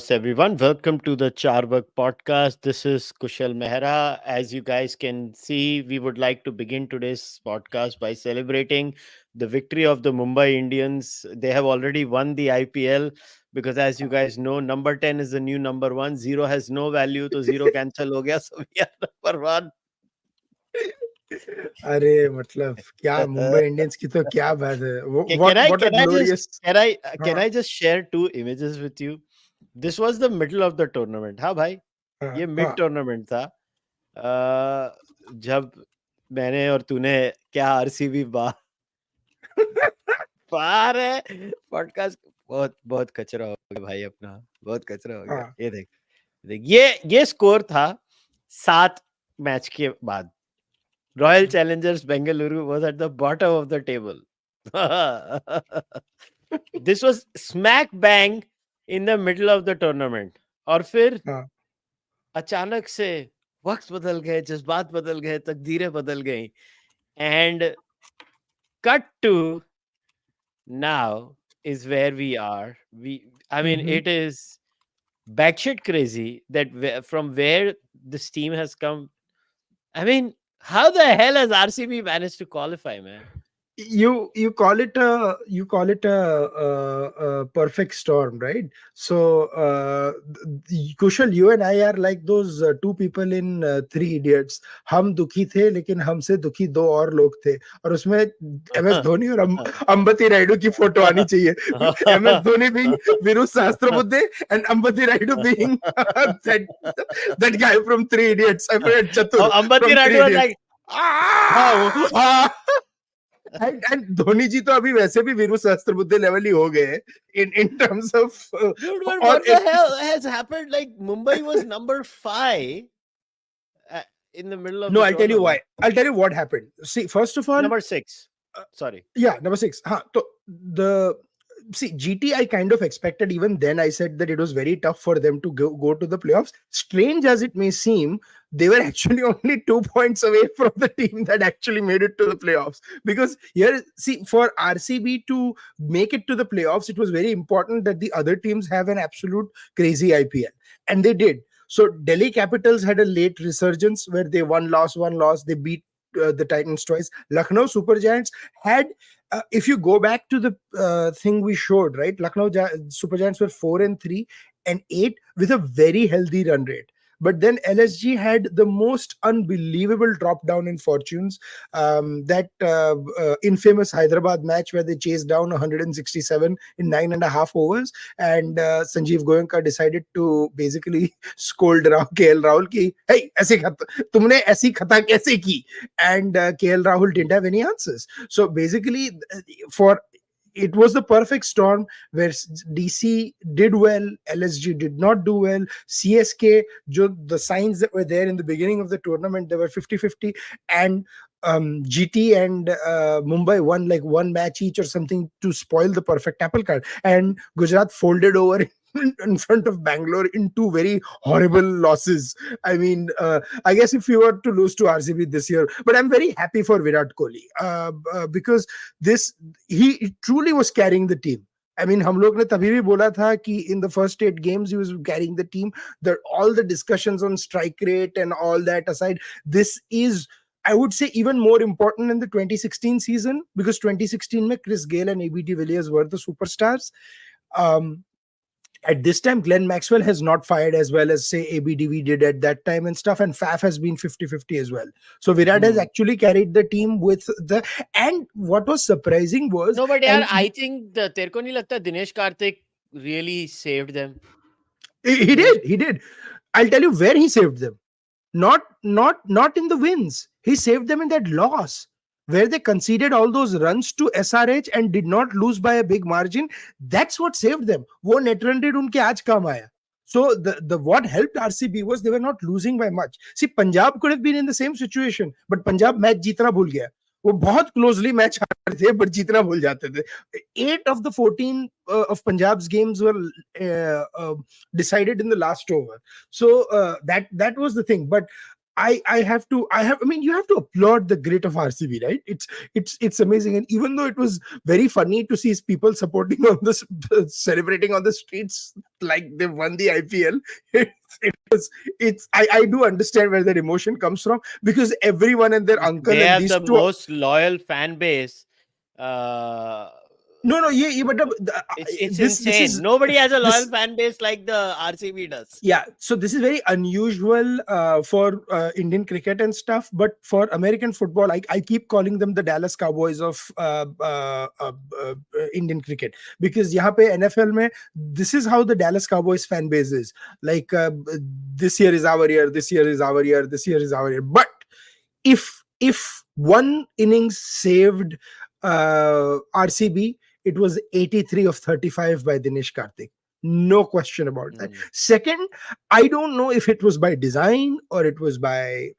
Namaste, everyone. Welcome to the Cārvāka podcast. This is Kushalmehra. As you guys can see, we would like to begin today's podcast by celebrating the victory of the Mumbai Indians. They have already won the IPL because, as you guys know, number 10 is the new number one. Zero has no value, so zero cancel ho gaya. So we are number one. अरे मतलब क्या Mumbai Indians की तो क्या बात है Can I what a can I just glorious can हाँ I just share two images with you? This was the middle of the tournament. हाँ भाई, हाँ ये मिड हाँ टूर्नामेंट था। जब मैंने और तूने क्या आरसीबी बाहर है पॉडकास्ट। बहुत बहुत कचरा हो गया भाई, अपना बहुत कचरा हो गया। हाँ ये देख देख ये स्कोर था 7 मैच के बाद। Royal Challengers Bengaluru was at the bottom of the table. This was smack bang in the middle of the tournament. और फिर हाँ अचानक से वक्त बदल गए, जज्बात बदल गए, तकदीरें बदल गई। And cut to now is where we are. I mean, hmm it is batshit crazy that from where this team has come. I mean, how the hell has RCB managed to qualify, man? you call it a perfect storm, right? So Kushal, you and I are like those two people in Three Idiots. हम दुखी थे लेकिन हमसे दुखी दो और लोग थे, और उसमें MS धोनी और अंबती रायडू की फोटो आनी चाहिए. MS Dhoni being Viru Sahasrabudhe and Ambati Raidu being that guy from Three Idiots. I forget Chatur Ambati from Raidu Three was Idiots. like, and Dhoni ji तो अभी वैसे भी वीरू सहस्त्रबुद्धे लेवल ही हो गए in terms of dude, but और what the hell has happened? Like, Mumbai was number 5 in the middle of no, the I'll tell you why. tournament. I'll tell you what happened. See, first of all, Number 6. Sorry. yeah, number 6. Huh, so the see GT, I kind of expected. Even then, I said that it was very tough for them to go to the playoffs. Strange as it may seem, they were actually only 2 points away from the team that actually made it to the playoffs. Because here, see, for RCB to make it to the playoffs, it was very important that the other teams have an absolute crazy IPL, and they did. So Delhi Capitals had a late resurgence where they one loss. They beat the Titans twice. Lucknow Super Giants had, if you go back to the thing we showed, right? Super Giants were 4-3 and 8 with a very healthy run rate. But then LSG had the most unbelievable drop down in fortunes. That infamous Hyderabad match where they chased down 167 in 9.5 overs, and Sanjeev Goenka decided to basically scold KL Rahul ki, hey, tumne aisi khata kaise ki? And KL Rahul didn't have any answers. So basically, for it was the perfect storm where DC did well, LSG did not do well, CSK, the signs that were there in the beginning of the tournament, they were 50-50, and GT and Mumbai won like one match each or something to spoil the perfect apple cart, and Gujarat folded over in front of Bangalore in two very horrible losses. I mean, I guess if you were to lose to RCB this year, but I'm very happy for Virat Kohli because he truly was carrying the team. I mean, हम लोग ने तभी भी बोला था कि in the first 8 games he was carrying the team. All the discussions on strike rate and all that aside, this is, I would say, even more important in the 2016 season, because 2016 mein Chris Gayle and AB de Villiers were the superstars. At this time, Glenn Maxwell has not fired as well as, say, ABDV did at that time and stuff, and Faf has been 50-50 as well. So Virat has actually carried the team with the, and what was surprising was... No, but yaar, I think तेरे को नहीं लगता Dinesh Karthik really saved them? He did. I'll tell you where he saved them. Not in the wins. He saved them in that loss, where they conceded all those runs to SRH and did not lose by a big margin. That's what saved them. वो net run rate उनके आज काम आया. So the what helped RCB was they were not losing by much. See, Punjab could have been in the same situation, but Punjab match जीतना भूल गया. वो बहुत closely match हार थे, but जीतना भूल जाते थे. 8 of the 14 of Punjab's games were decided in the last over. So that was the thing. But I mean, you have to applaud the grit of RCB, right? It's amazing. And even though it was very funny to see people supporting on this, celebrating on the streets like they won the IPL, it was, I do understand where that emotion comes from, because everyone and their uncle They and have these the two. most loyal fan base. Uh, No, yeah, but it's this insane. is Nobody has a loyal this fan base like the RCB does. yeah, so this is very unusual for Indian cricket and stuff, but for American football, I keep calling them the Dallas Cowboys of Indian cricket, because यहाँ पे NFL में this is how the Dallas Cowboys fan base is. Like, this year is our year, this year is our year, this year is our year. But if one innings saved RCB, it was 83 of 35 by Dinesh Karthik. No question about that. Second, I don't know if it was by design or it was by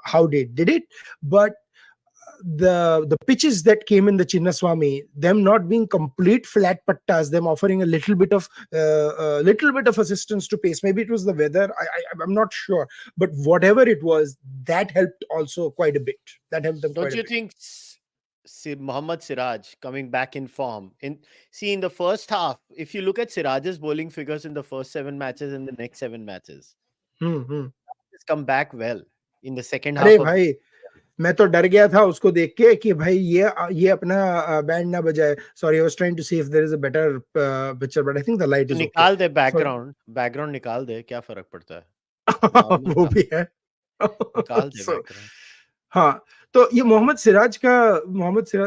how they did it, but the pitches that came in the Chinnaswamy, them not being complete flat pattas, them offering a little bit of assistance to pace. Maybe it was the weather. I'm not sure, but whatever it was, that helped also quite a bit. That helped them Don't quite a you bit. think Mohammad Siraj coming back in form? In the first half, if you look at Siraj's bowling figures in the first 7 matches and the next 7 matches, he's come back well in the second अरे half of. भाई, मैं तो डर गया था उसको देख के कि भाई ये अपना बैंड ना बजाए. Sorry, I was trying to see if there is a better picture, but I think the light तो is okay. निकाल दे So बैकग्राउंड निकाल दे, क्या फर्क पड़ता है? नॉर्मल वो था, भी है. निकाल दे So बैकग्राउंड. हाँ, तो ये मोहम्मद सिराज का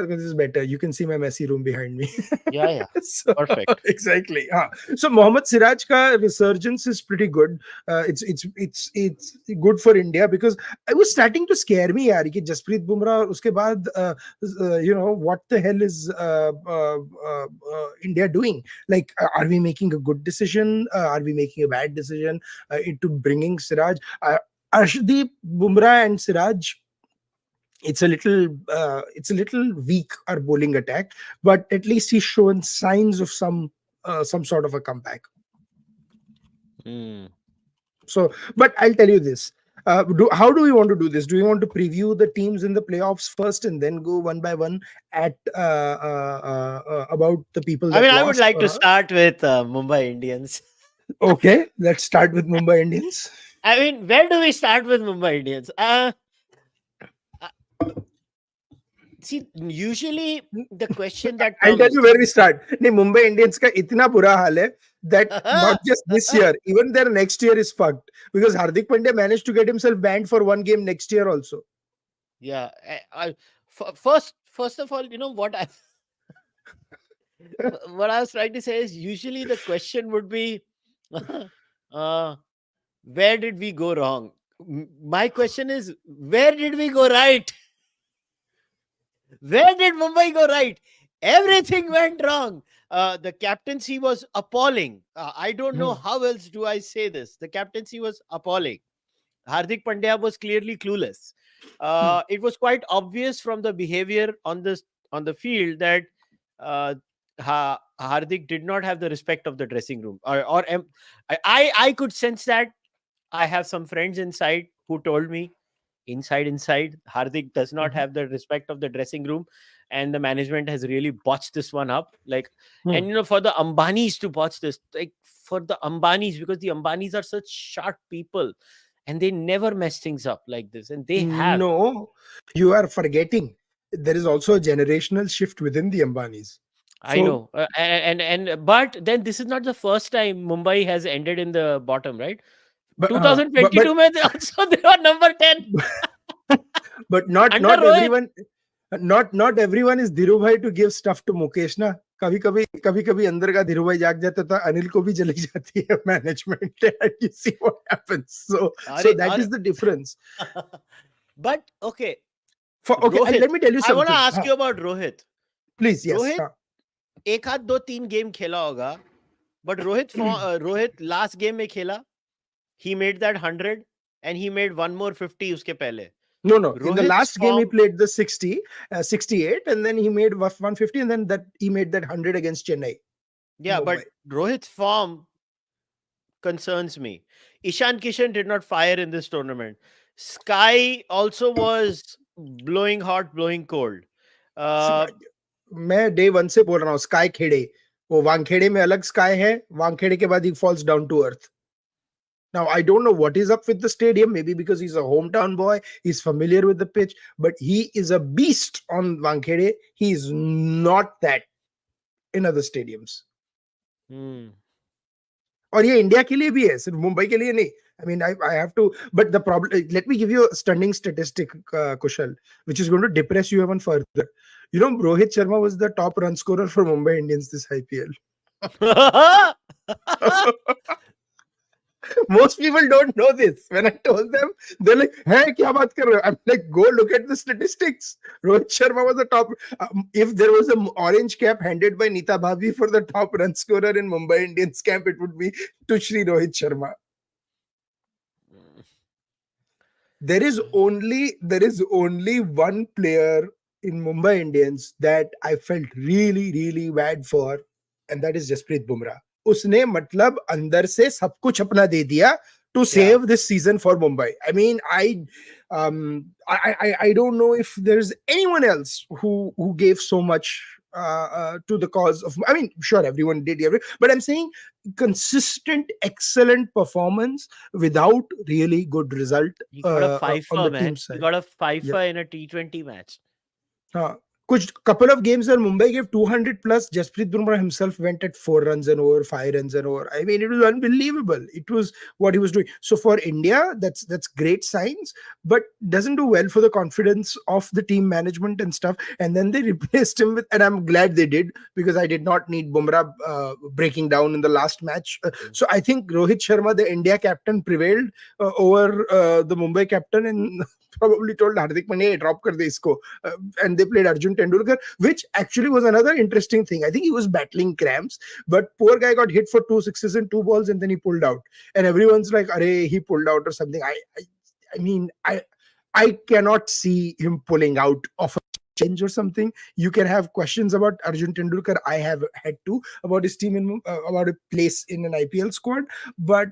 this is better. You can see my messy room behind me. Yeah, So, perfect. exactly. हाँ. So Mohammad Siraj ka resurgence is pretty good. It's good for India, because I was starting to scare me यार कि जसप्रीत बुमराह उसके बाद what the hell is India doing? Like, are we making a good decision? Are we making a bad decision into bringing Siraj? Arshdeep, Bumrah and Siraj, it's a little weak, our bowling attack, but at least he's shown signs of some sort of a comeback. So, but I'll tell you this. How do we want to do this? Do we want to preview the teams in the playoffs first and then go one by one at about the people that I would lost? like to start with Mumbai Indians. Okay, let's start with Mumbai Indians. Where do we start with Mumbai Indians? See, usually the question that I'll tell comes. you where we start. नहीं, Mumbai Indians का इतना बुरा हाल है that not just this year, even their next year is fucked, because Hardik Pandya managed to get himself banned for one game next year also. Yeah, first of all, what what I was trying to say is, usually the question would be, where did we go wrong? My question is, where did we go right? Where did Mumbai go right? Everything went wrong. The captaincy was appalling. I don't know how else do I say this. The captaincy was appalling. Hardik Pandya was clearly clueless. It was quite obvious from the behavior on the field that Hardik did not have the respect of the dressing room. I could sense that. I have some friends inside who told me, inside, Hardik does not have the respect of the dressing room, and the management has really botched this one up. Like, and for the Ambanis to botch this, like for the Ambanis, because the Ambanis are such sharp people, and they never mess things up like this, and they have. No, you are forgetting. There is also a generational shift within the Ambanis. I know, but then this is not the first time Mumbai has ended in the bottom, right? But 2022 mein they were number 10. But not everyone, not everyone is Dhiru bhai to give stuff to Mukesh na. कभी अंदर का धीरू भाई जाग जाता तो अनिल को भी चली जाती है management. You see what happens. So that is the difference. But okay, Rohit, let me tell you something. I want to ask you about Rohit. Please, yes. Rohit, एक आध दो तीन गेम खेला होगा, but Rohit last game में खेला, he made that 100 and he made one more 50 उसके पहले. No. In the last game, he played the 68, and then he made 150, and then he made that 100 against Chennai. Yeah, but Rohit's form concerns me. Ishan Kishan did not fire in this tournament. Sky also was blowing hot, blowing cold. Uh, मैं day one से बोल रहा हूँ sky खेड़े, वो वानखेड़े में अलग sky है, वानखेड़े के बाद ही falls down to earth. Now I don't know what is up with the stadium, maybe because he's a hometown boy, he's familiar with the pitch, but he is a beast on Wankhede. He is not that in other stadiums. hmm. और ये India के लिए भी है, सिर्फ मुंबई के लिए नहीं. I mean, I have to, but the problem, let me give you a stunning statistic, Kushal, which is going to depress you even further. You know, Rohit Sharma was the top run scorer for Mumbai Indians this IPL. Most people don't know this. When I told them, they're like, "Hey, kya baat kar rahe ho?" I'm like, "Go look at the statistics." Rohit Sharma was the top. If there was an orange cap handed by Neeta Bhabhi for the top run scorer in Mumbai Indians camp, it would be to Shri Rohit Sharma. There is only one player in Mumbai Indians that I felt really really bad for, and that is Jasprit Bumrah. उसने मतलब अंदर से सब कुछ अपना दे दिया to save this season for Mumbai. I mean, I don't know if there's anyone else who gave so much to the cause of. I mean, sure, everyone did, but I'm saying consistent, excellent performance without really good result He got a on fifer, the team man. He side. got a Yeah. fifer in a T20 match. कुछ couple of games where Mumbai gave 200 plus. Jasprit Bumrah himself went at 4 runs and over, 5 runs and over. I mean, it was unbelievable. It was what he was doing. So for India, that's great signs, but doesn't do well for the confidence of the team management and stuff. And then they replaced him with, and I'm glad they did, because I did not need Bumrah breaking down in the last match. So I think Rohit Sharma, the India captain, prevailed over the Mumbai captain, and probably told Hardik Pandya, drop kar de isko. And they played Arjun Tendulkar, which actually was another interesting thing. I think he was battling cramps, but poor guy got hit for 2 sixes and 2 balls, and then he pulled out. And everyone's like, "Arey, he pulled out or something." I mean, I cannot see him pulling out of a change or something. You can have questions about Arjun Tendulkar. I have had to about his team about a place in an IPL squad. But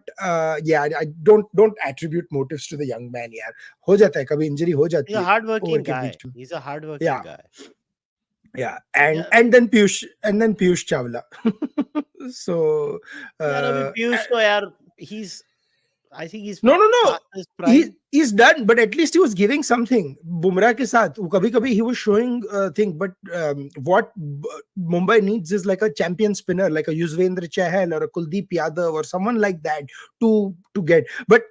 yeah, I don't attribute motives to the young man. यार हो जाता है, कभी injury हो He's जाती a है over hardworking के guy. बीच में. He's a hardworking Yeah, guy. yeah, Yeah, and then Piyush Chawla. So yeah. Abhi Piyush to yaar, I think he's no, past his prime. he's done, but at least he was giving something. Bumrah ke saath, kabhi kabhi he was showing thing, but what Mumbai needs is like a champion spinner, like a Yuzvendra Chahal or a Kuldeep Yadav or someone like that to get. But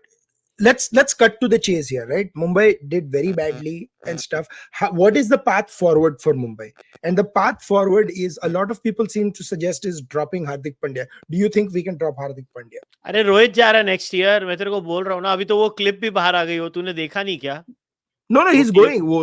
let's cut to the chase here, right? Mumbai did very badly and stuff. What is the path forward for Mumbai? And the path forward is, a lot of people seem to suggest, is dropping Hardik Pandya. Do you think we can drop Hardik Pandya? अरे रोहित जा रहा है next year. मैं तेरे को बोल रहा हूँ ना, अभी तो वो क्लिप भी बाहर आ गई हो, तूने देखा नहीं क्या? No, वो he's क्लिप going. वो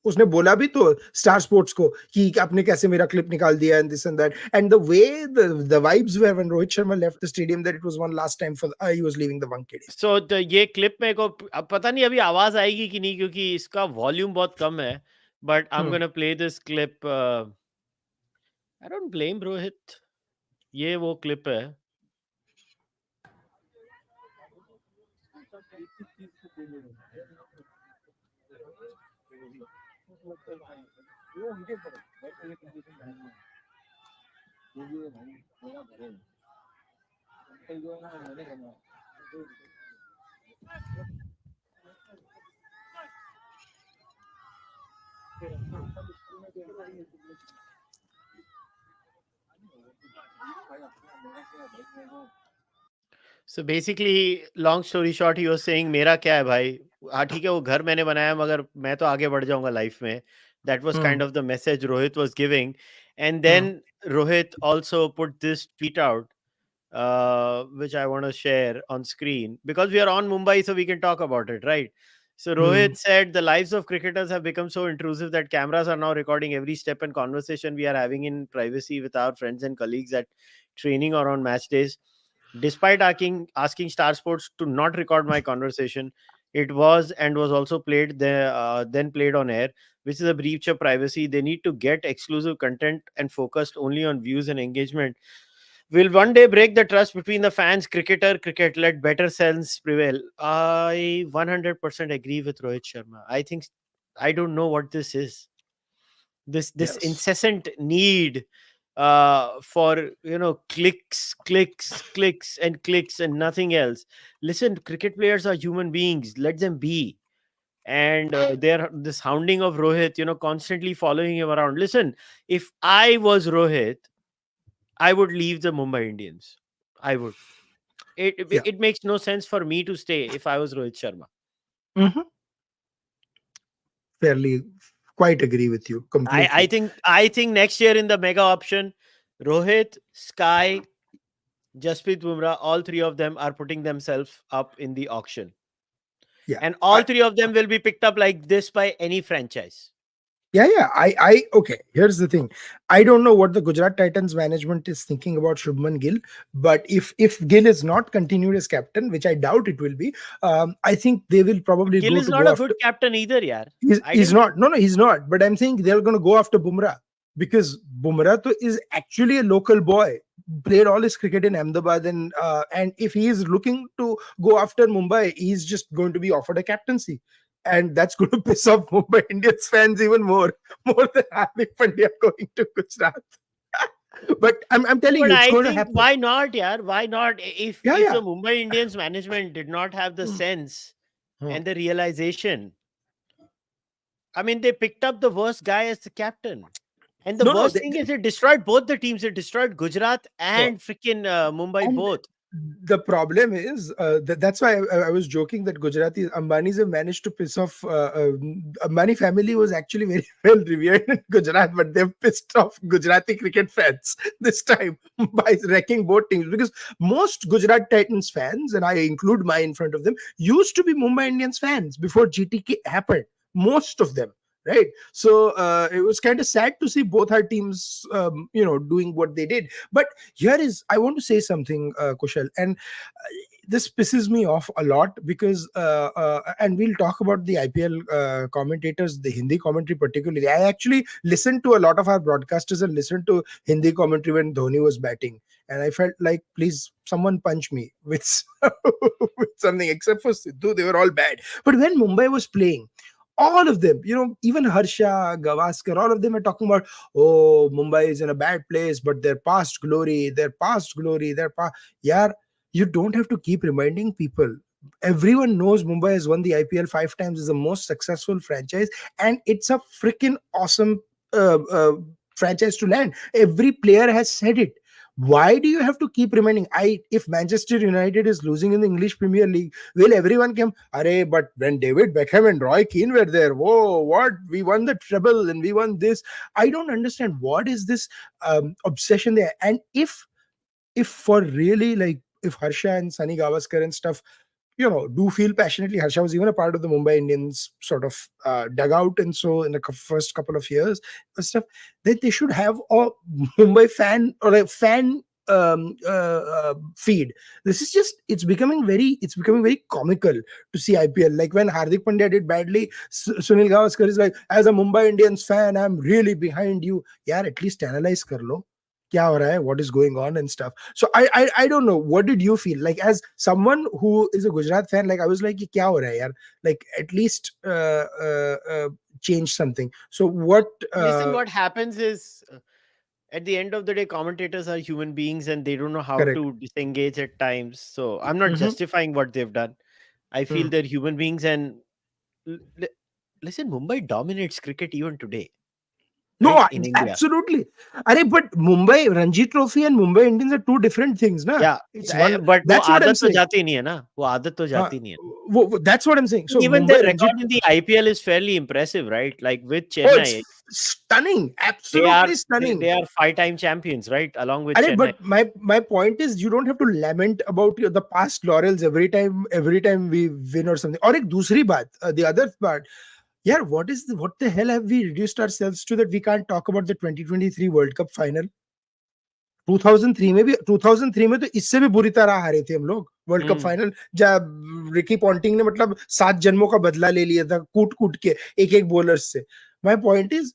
उसने बोला भी तो स्टार स्पोर्ट्स को कि आपने कैसे मेरा क्लिप निकाल दिया, and this and that, and the way the vibes were when Rohit Sharma left the stadium, that it was one last time for he was leaving the Wankhede. So ये clip मेरे को अब पता नहीं अभी आवाज आएगी कि नहीं, क्योंकि इसका वॉल्यूम बहुत कम है. But I am gonna play this clip. I don't blame Rohit. ये वो क्लिप है. So basically, long story short, he was saying, मेरा क्या है भाई? हाँ ठीक है, वो घर मैंने बनाया, मगर मैं तो आगे बढ़ जाऊंगा लाइफ में. That was kind of the message Rohit was giving. And then Rohit also put this tweet out, which I want to share on screen, because we are on Mumbai, so we can talk about it, right? So Rohit said, the lives of cricketers have become so intrusive that cameras are now recording every step and conversation we are having in privacy with our friends and colleagues at training or on match days. Despite asking Star Sports to not record my conversation, it was and was also played there, then played on air, which is a breach of privacy. They need to get exclusive content and focused only on views and engagement. will one day break the trust between the fans, cricketer, cricket. Let better sense prevail. I 100% agree with Rohit Sharma. I think I don't know what this is. This Yes. incessant need for clicks and clicks and nothing else. Listen, cricket players are human beings. Let them be. And they're this hounding of Rohit, constantly following him around. Listen, if I was Rohit, I would leave the Mumbai Indians. I would. Yeah. It makes no sense for me to stay if I was Rohit Sharma. Hmm. Fairly, quite agree with you I, I completely. think I think next year in the mega option, Rohit, Sky, Jasprit Bumrah, all three of them are putting themselves up in the auction. Yeah. And all three of them will be picked up like this by any franchise. Yeah. Okay. Here's the thing. I don't know what the Gujarat Titans management is thinking about Shubman Gill, but if Gill is not continued as captain, which I doubt it will be, I think they will probably Gill go is to not go a after. good captain either, yaar. I He's didn't. not. No, he's not. But I'm saying they're going to go after Bumrah because Bumrah is actually a local boy. Played all his cricket in Ahmedabad, and if he is looking to go after Mumbai, he's just going to be offered a captaincy, and that's going to piss off Mumbai Indians fans even more than Hardik Pandya going to Gujarat. But I'm telling But you, it's I going to think happen. why not, yaar? Why not? Yeah, If the yeah. Mumbai Indians management did not have the Hmm. sense Hmm. and the realization, I mean, they picked up the worst guy as the captain. And the No, no. worst thing is, it destroyed both the teams. It destroyed Gujarat No. and freaking Mumbai And both. the problem is that's why I was joking that Gujarati Ambanis have managed to piss off. Ambani family was actually very well revered in Gujarat, but they've pissed off Gujarati cricket fans this time by wrecking both teams. Because most Gujarat Titans fans, and I include mine in front of them, used to be Mumbai Indians fans before GTK happened. Most of them. Right, so it was kind of sad to see both our teams, doing what they did. But here is I want to say something, Kushal, and this pisses me off a lot because and we'll talk about the IPL commentators, the Hindi commentary particularly. I actually listened to a lot of our broadcasters and listened to Hindi commentary when Dhoni was batting, and I felt like, please someone punch me with, with something. Except for Sidhu, they were all bad. But when Mumbai was playing, all of them, even Harsha, Gavaskar, all of them are talking about, oh, Mumbai is in a bad place, but their past glory, yeah, you don't have to keep reminding people. Everyone knows Mumbai has won the IPL 5 times, is the most successful franchise, and it's a freaking awesome franchise to land. Every player has said it. Why do you have to keep reminding? If Manchester United is losing in the English Premier League, will everyone come, Array, but when David Beckham and Roy Keane were there, whoa, what? We won the treble and we won this. I don't understand what is this obsession there. And if for really, like, if Harsha and Sunny Gavaskar and stuff, do feel passionately. Harsha was even a part of the Mumbai Indians sort of dugout, and so in the first couple of years and stuff, then they should have a Mumbai fan or a fan feed. This is just it's becoming very comical to see IPL. Like when Hardik Pandya did badly, Sunil Gavaskar is like, as a Mumbai Indians fan, I'm really behind you. Yeah, at least analyze kar lo. क्या हो रहा है, what is going on and stuff. So I don't know, what did you feel like as someone who is a Gujarat fan? Like I was like, "Ye kya ho raha hai, yaar?" Like at least change something. So what? Listen, what happens is, at the end of the day, commentators are human beings and they don't know how Correct. to disengage at times. So I'm not Mm-hmm. justifying what they've done. I feel they're human beings. And l- li- listen, Mumbai dominates cricket even today, No, right? In India. absolutely. Are but Mumbai Ranji Trophy and Mumbai Indians are two different things, na? Yeah, It's one. but वो That's what I'm आदत तो saying. जाती नहीं है ना, वो आदत तो Uh, जाती नहीं है ना. that's what I'm saying. So Even their Mumbai Ranji. record in the IPL is fairly impressive, right? Like with Oh, it's Chennai, stunning. they are Absolutely stunning. they are 5-time champions, right? Along with Arey, Chennai. but my point is, you don't have to lament about the past laurels every time we win or something. Or एक दूसरी बात, the other part, yeah, what the hell have we reduced ourselves to that we can't talk about the 2023 World Cup final? 2003 में तो इससे भी बुरी तरह हारे थे हम लोग वर्ल्ड कप Hmm. फाइनल, जब रिकी पॉन्टिंग ने मतलब 7 जन्मों का बदला ले लिया था कूट कूट के एक एक बॉलर से. My point is,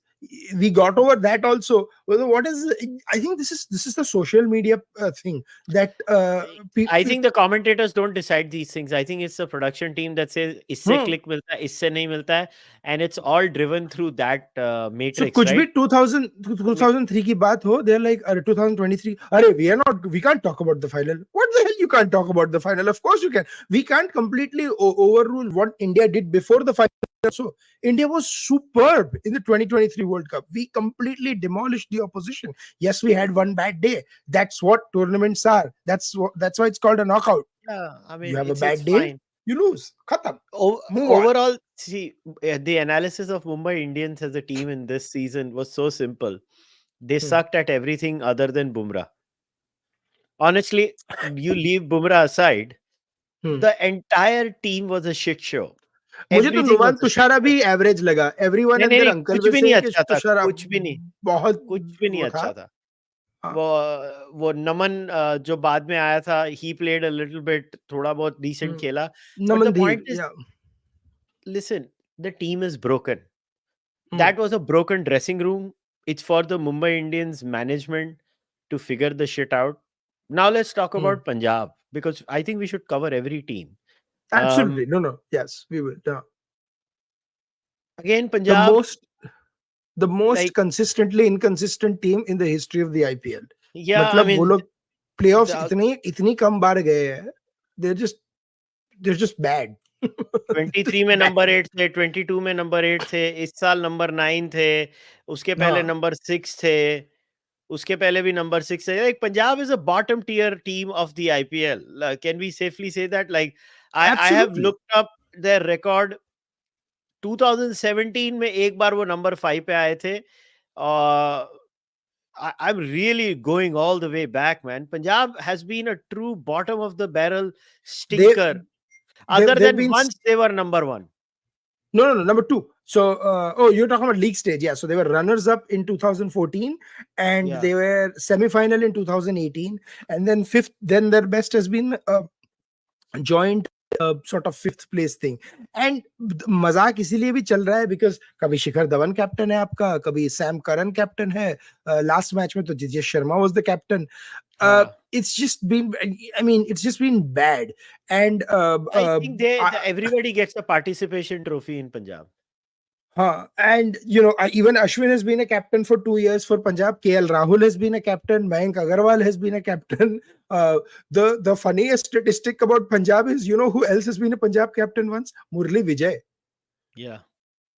We got over that also. Well, what is, I think this is the social media thing that I people. think the commentators don't decide these things. I think it's the production team that says इससे Hmm. click मिलता है, इससे नहीं मिलता है, and it's all driven through that So matrix, कुछ भी right? 2000 We, 2003 की बात हो, they're like, अरे 2023, अरे we can't talk about the final. What the hell, you can't talk about the final? Of course you can. We can't completely overrule what India did before the final. So India was superb in the 2023 World Cup. We completely demolished the opposition. Yes, we had one bad day. That's what tournaments are. That's why it's called a knockout. yeah, I You mean have a it's bad day, fine. you lose. Khatam. Move on. Overall, see, the analysis of Mumbai Indians as a team in this season was so simple. They Hmm. sucked at everything other than Bumrah. Honestly, you leave Bumrah aside, Hmm. the entire team was a shit show. मुझे तो Everything was नुमान a shit तुषारा show. भी average लगा. Everyone नहीं, and नहीं, there नहीं, uncle कुछ वे भी नहीं सेइंग कि अच्छा था, तुषारा कुछ भी नहीं, बहुत कुछ भी नहीं वो था. अच्छा था। हाँ. वो नमन जो बाद में आया था, he played a little bit, थोड़ा बहुत decent हम्म, खेला, but the Namandeep point is, या. listen, the team is broken. Hmm, That was a broken dressing room. It's for the Mumbai Indians management to figure the shit out. Now let's talk hmm. about Punjab, because I think we should cover every team. Absolutely. Um, No, yes, we will. Yeah. Again, The Punjab, most the most like, consistently inconsistent team in the history of the IPL. yeah, I मतलब वो mean, लोग playoffs the इतनी इतनी कम बार गए हैं. They're just they're just bad. 23 Just में number bad. 8 थे, 22 में नंबर 8 थे, इस साल नंबर 9 थे, उसके पहले हाँ. नंबर 6 थे, उसके पहले भी नंबर 6 है. Like Punjab is a bottom tier team of the IPL. Like, can we safely say that? Like I have Absolutely. looked up their record. 2017 में एक बार वो नंबर 5 पे आए थे. I'm really going all the way back, man. Punjab has been a true bottom of the barrel They stinker. Other they've than been. once they were number 1. No, number two. So, oh, you're talking about league stage. Yeah. So they were runners up in 2014 and Yeah. they were semi-final in 2018. And then fifth, then their best has been joint sort of fifth place thing. And मजाक इसीलिए भी चल रहा है because कभी Shikhar Dhawan captain है आपका, कभी सैम करन कैप्टन है. लास्ट मैच में तो Jitesh Sharma was the captain. हाँ. It's just been, I mean, it's just been bad. And I think everybody gets a participation trophy in Punjab. and even Ashwin has been a captain for 2 years for Punjab. KL Rahul has been a captain. Mayank Agarwal has been a captain. The funniest statistic about Punjab is, who else has been a Punjab captain once? Murli Vijay. Yeah.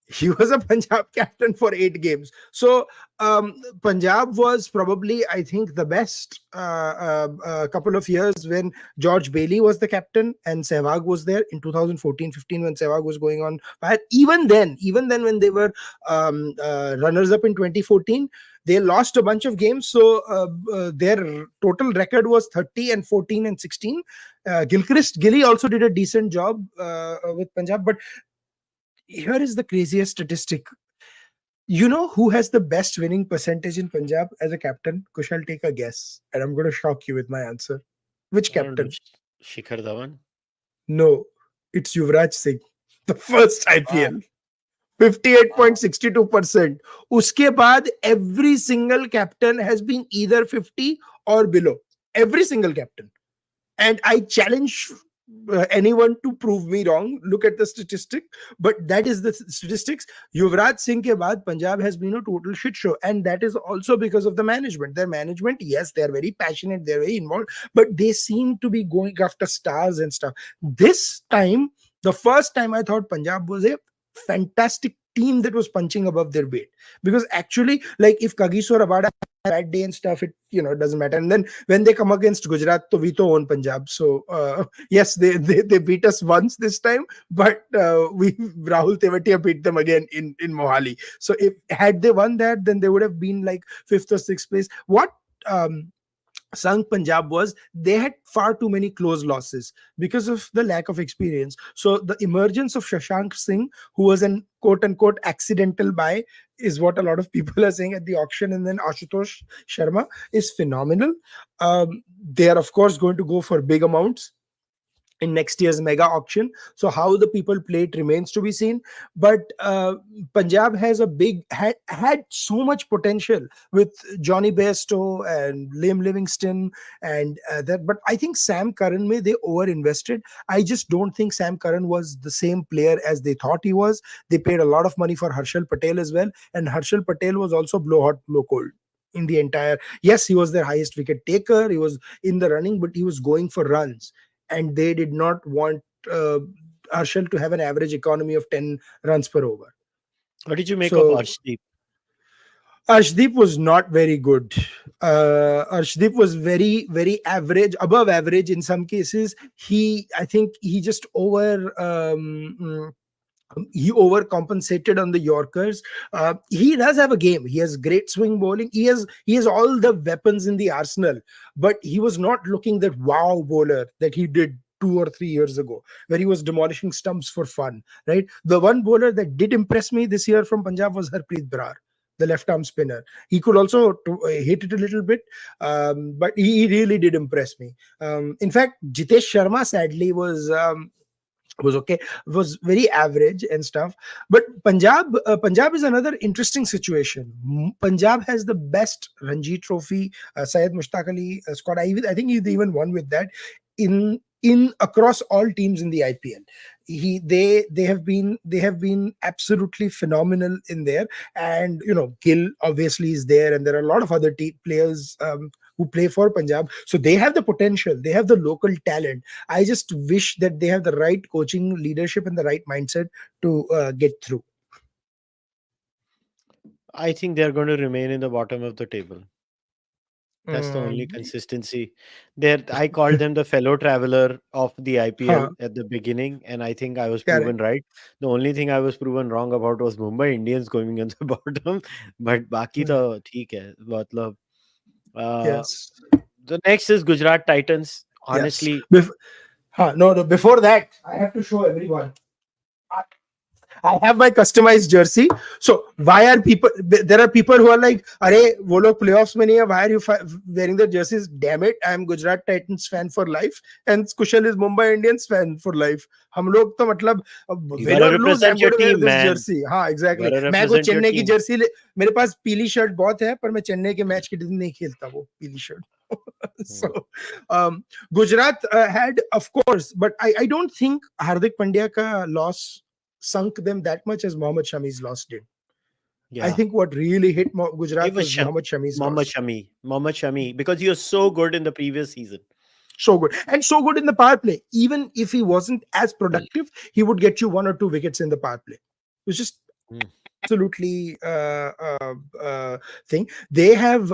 He was a Punjab captain for 8 games. So Punjab was probably, I think, the best couple of years when George Bailey was the captain and Sehwag was there in 2014-15 when Sehwag was going on fire. Even then when they were runners up in 2014, they lost a bunch of games. So their total record was 30 and 14 and 16. Gilchrist Gilly also did a decent job with Punjab, but here is the craziest statistic. You know who has the best winning percentage in Punjab as a captain? Kushal, take a guess. And I'm going to shock you with my answer. Which I don't know. captain? Shikhar Dhawan. No, it's Yuvraj Singh. The first Wow. IPL. Wow. 58.62%. Uske baad, every single captain has been either 50 or below. Every single captain. And I challenge anyone to prove me wrong. Look at the statistic, but that is the statistics. Yuvraj Singh ke baad Punjab has been a total shit show, and that is also because of the management. Their management, yes, they are very passionate, they're very involved, but they seem to be going after stars and stuff. This time, the first time, I thought Punjab was a fantastic team that was punching above their weight, because actually, like, if Kagiso Rabada had a bad day and stuff, it doesn't matter. And then when they come against Gujarat, to we to own Punjab. So yes, they beat us once this time, but we Rahul Tevatia beat them again in Mohali. So if had they won that, then they would have been like fifth or sixth place. What sunk Punjab was they had far too many close losses because of the lack of experience. So the emergence of Shashank Singh, who was an quote unquote accidental buy, is what a lot of people are saying at the auction, and then Ashutosh Sharma is phenomenal. They are of course going to go for big amounts. in next year's mega auction. So how the people play it remains to be seen. But Punjab has a had so much potential with Johnny Bairstow and Liam Livingston and that. But I think Sam Curran they over invested. I just don't think Sam Curran was the same player as they thought he was. They paid a lot of money for Harshal Patel as well, and Harshal Patel was also blow hot blow cold in the entire. Yes, he was their highest wicket taker, he was in the running, but he was going for runs, and they did not want Arshal to have an average economy of 10 runs per over. What did you make of So Arshdeep? Arshdeep was not very good. Arshdeep was very average, above average in some cases. I think he just he overcompensated on the Yorkers. He does have a game. He has great swing bowling. He has all the weapons in the arsenal, but he was not looking that wow bowler that he did 2 or 3 years ago, where he was demolishing stumps for fun. Right. The one bowler that did impress me this year from Punjab was Harpreet Brar, the left arm spinner. He could also hit it a little bit, but he really did impress me. In fact, Jitesh Sharma sadly was okay, was very average and stuff. But Punjab is another interesting situation. Punjab has the best Ranji Trophy, Syed Mushtaq Ali squad. I think he even won with that in across all teams in the IPL. They have been absolutely phenomenal in there. And Gill obviously is there, and there are a lot of other players who play for Punjab. So they have the potential, they have the local talent. I just wish that they have the right coaching leadership and the right mindset to get through. I think they're going to remain in the bottom of the table. That's the only Um, consistency. I called them the fellow traveler of the IPL huh, at the beginning, and I think I was proven correct. right. The only thing I was proven wrong about was Mumbai Indians going in the bottom, but बाकी Hmm, तो ठीक है. मतलब uh, yes, the next is Gujarat Titans. yes. Honestly, No, before that, I have to show everyone. I have my customized jersey. So why are people? There are people who are like, "Arey, वो लोग playoffs में नहीं है. Why are you wearing their jerseys?" Damn it! I am Gujarat Titans fan for life, and Kushal is Mumbai Indians fan for life. हम लोग तो मतलब you win gotta or lose, I'm represent your going to wear team, this man. jersey. हाँ, You exactly. gotta मैं को represent your Chennai की team. jersey मेरे पास पीली शर्ट बहुत है, पर मैं चेन्नई के मैच के दिन नहीं खेलता वो पीली shirt. So Hmm. Gujarat had, of course, but I don't think Hardik Pandya ka loss sunk them that much as Mohammad Shami's loss did. I Yeah, think what really hit it Gujarat was was Mohammad Shami's Mohammad loss. Shami. Mohammad Shami, because he was so good in the previous season. So good. And so good in the power play. Even if he wasn't as productive, he would get you 1 or 2 wickets in the power play. It was just Hmm. absolutely thing. They have,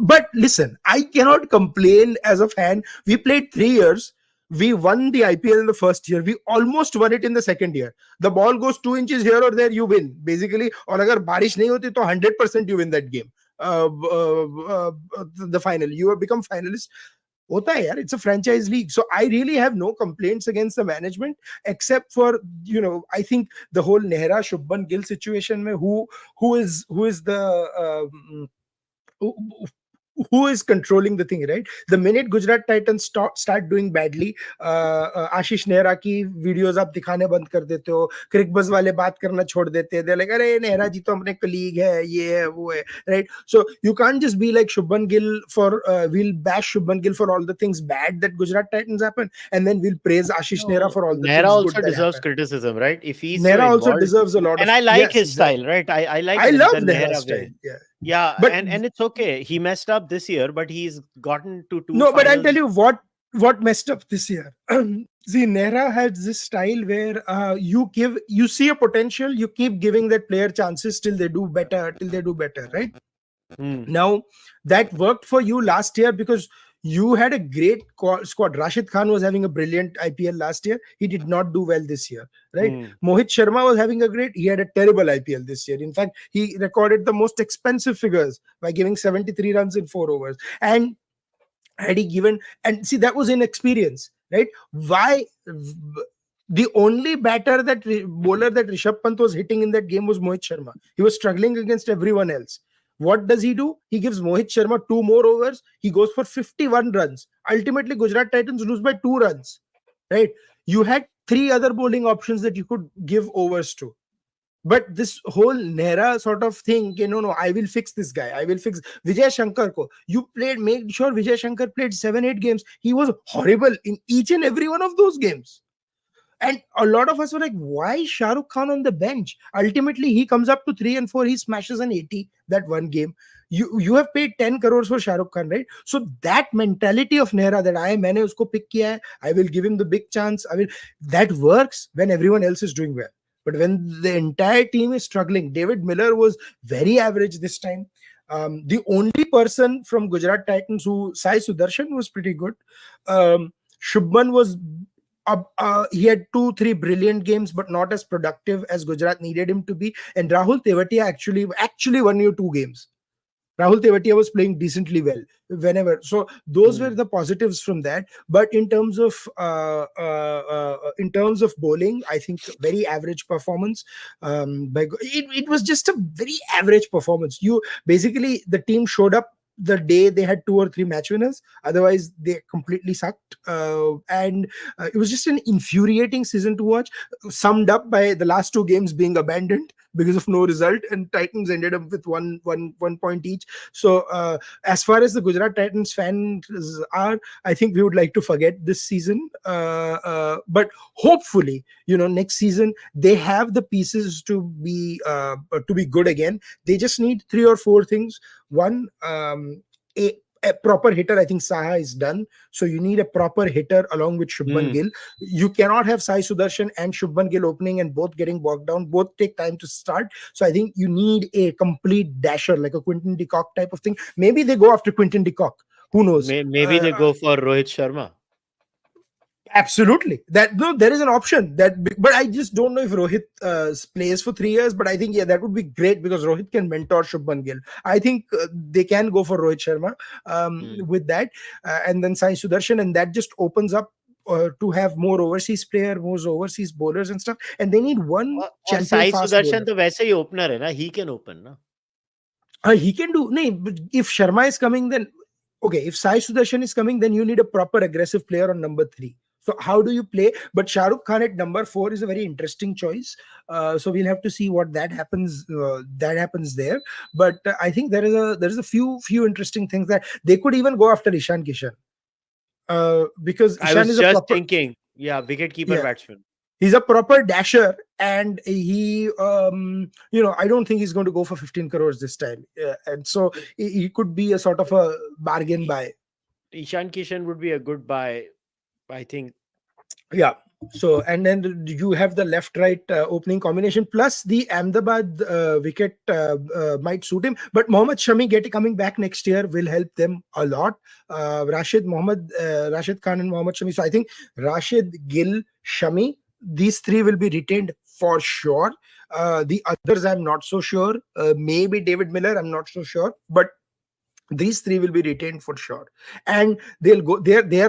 but listen, I cannot complain as a fan. We played 3 years. We won the IPL in the first year. We almost won it in the second year. The ball goes 2 inches here or there, you win basically. और अगर बारिश नहीं होती तो 100% you win that game. The final, you have become finalist. होता है यार, it's a franchise league. So I really have no complaints against the management, except for I think the whole Nehra Shubman Gill situation mein, who is the who, who is controlling the thing, right? The minute Gujarat Titans start doing badly, आशीष नेहरा की videos आप दिखाने बंद कर देते हो, क्रिक बज वाले बात करना छोड़ देते हैं. They're like, अरे नेहरा जी तो अपने कलीग है, ये है वो है, right? So you can't just be like Shubman Gill for we'll bash Shubman Gill for all the things bad that Gujarat Titans happen, and then we'll praise Ashish Nehra No, for all the Nehra things good also that deserves happen. criticism, right? If he's so Nehra also involved, deserves a lot and of, I like yes, his style, exactly. right? I like I the love Nehra's Nehra style, way. yeah. Yeah, But and it's okay. He messed up this year, but he's gotten to two no, but I'll tell finals. you what messed up this year. See, Nehra has this style where you see a potential, you keep giving that player chances till they do better, right? Hmm. Now that worked for you last year because you had a great squad. Rashid Khan was having a brilliant IPL last year. He did not do well this year, right? Hmm. Mohit Sharma was having a great. He had a terrible IPL this year. In fact, he recorded the most expensive figures by giving 73 runs in 4 overs. And had he given, and see, that was inexperience, right? Why the only bowler that Rishabh Pant was hitting in that game was Mohit Sharma. He was struggling against everyone else. What does he do? He gives Mohit Sharma 2 more overs. He goes for 51 runs. Ultimately, Gujarat Titans lose by 2 runs. right? You had three other bowling options that you could give overs to. But this whole Nehra sort of thing, no, I will fix this guy. I will fix Vijay Shankar ko. You played, make sure Vijay Shankar played 7-8 games. He was horrible in each and every one of those games. And a lot of us were like, why Shah Rukh Khan on the bench? Ultimately, he comes up to 3 and 4, he smashes an 80 that one game. You have paid 10 crores for Shah Rukh Khan, right? So that mentality of Nehra that maine usko pick kiya hai, I will give him the big chance. That works when everyone else is doing well. But when the entire team is struggling, David Miller was very average this time. The only person from Gujarat Titans who Sai Sudarshan was pretty good. Shubman was he had 2-3 brilliant games, but not as productive as Gujarat needed him to be. And Rahul Tewatia actually won you 2 games. Rahul Tewatia was playing decently well whenever. So those were the positives from that. But in terms of bowling, I think very average performance. It was just a very average performance. You basically, the team showed up the day they had 2 or 3 match winners. Otherwise, they completely sucked. And it was just an infuriating season to watch, summed up by the last 2 games being abandoned because of no result, and Titans ended up with one point each. So as far as the Gujarat Titans fans are, I think we would like to forget this season. But hopefully, next season they have the pieces to be good again. They just need 3 or 4 things. One, a proper hitter. I think Saha is done. So you need a proper hitter along with Shubman Gill. You cannot have Sai Sudarshan and Shubman Gill opening and both getting bogged down. Both take time to start. So I think you need a complete dasher, like a Quinton de Kock type of thing. Maybe they go after Quinton de Kock. Who knows? Maybe they go for Rohit Sharma. Absolutely, there is an option but I just don't know if Rohit plays for 3 years. But I think that would be great because Rohit can mentor Shubman Gill. I think they can go for Rohit Sharma with that, and then Sai Sudarshan, and that just opens up to have more overseas more overseas bowlers and stuff. And they need one champion Sai fast Sudarshan bowler. तो वैसे ही opener है ना, he can open ना. He can do. But if Sharma is coming, then okay. If Sai Sudarshan is coming, then you need a proper aggressive player on number 3. So how do you play? But Shah Rukh Khan at number 4 is a very interesting choice. So we'll have to see what that happens. That happens there. But I think there is a few interesting things that they could even go after Ishan Kishan. Because Ishan I was is just thinking, wicket keeper batsman. He's a proper dasher, and he, I don't think he's going to go for 15 crores this time. And so he could be a sort of a bargain buy. Ishan Kishan would be a good buy, I think. Yeah. So, and then you have the left-right opening combination, plus the Ahmedabad wicket might suit him. But Mohammad Shami coming back next year will help them a lot. Rashid Khan and Mohammad Shami. So I think Rashid, Gill, Shami, these 3 will be retained for sure. The others, I'm not so sure. Maybe David Miller, I'm not so sure. But these 3 will be retained for sure, and they are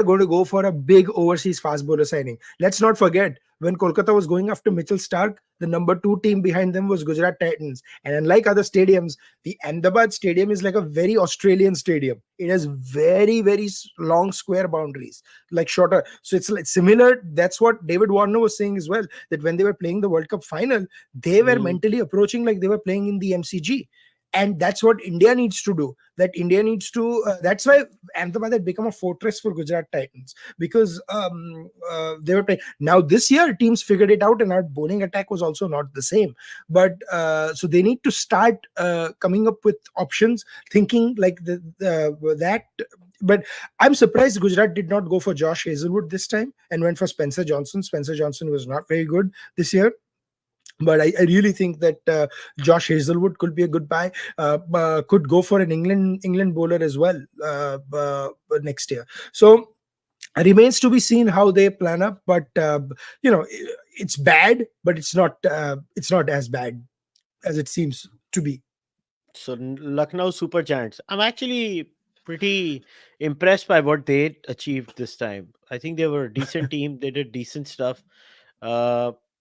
going to go for a big overseas fast bowler signing. Let's not forget, when Kolkata was going after Mitchell Starc, the number 2 team behind them was Gujarat Titans. And unlike other stadiums, the Ahmedabad stadium is like a very Australian stadium. It has very, very long square boundaries, like shorter. So it's like similar. That's what David Warner was saying as well, that when they were playing the World Cup final, they were mentally approaching like they were playing in the MCG. And that's what India needs to do. That's why Ahmedabad had become a fortress for Gujarat Titans, because they were playing. Now this year, teams figured it out, and our bowling attack was also not the same. But so they need to start coming up with options, thinking like that. But I'm surprised Gujarat did not go for Josh Hazelwood this time and went for Spencer Johnson. Spencer Johnson was not very good this year. But I really think that Josh Hazelwood could be a good buy. Could go for an England bowler as well next year. So remains to be seen how they plan up. But it's bad, but it's not as bad as it seems to be. So Lucknow Super Giants, I'm actually pretty impressed by what they achieved this time. I think they were a decent team. They did decent stuff.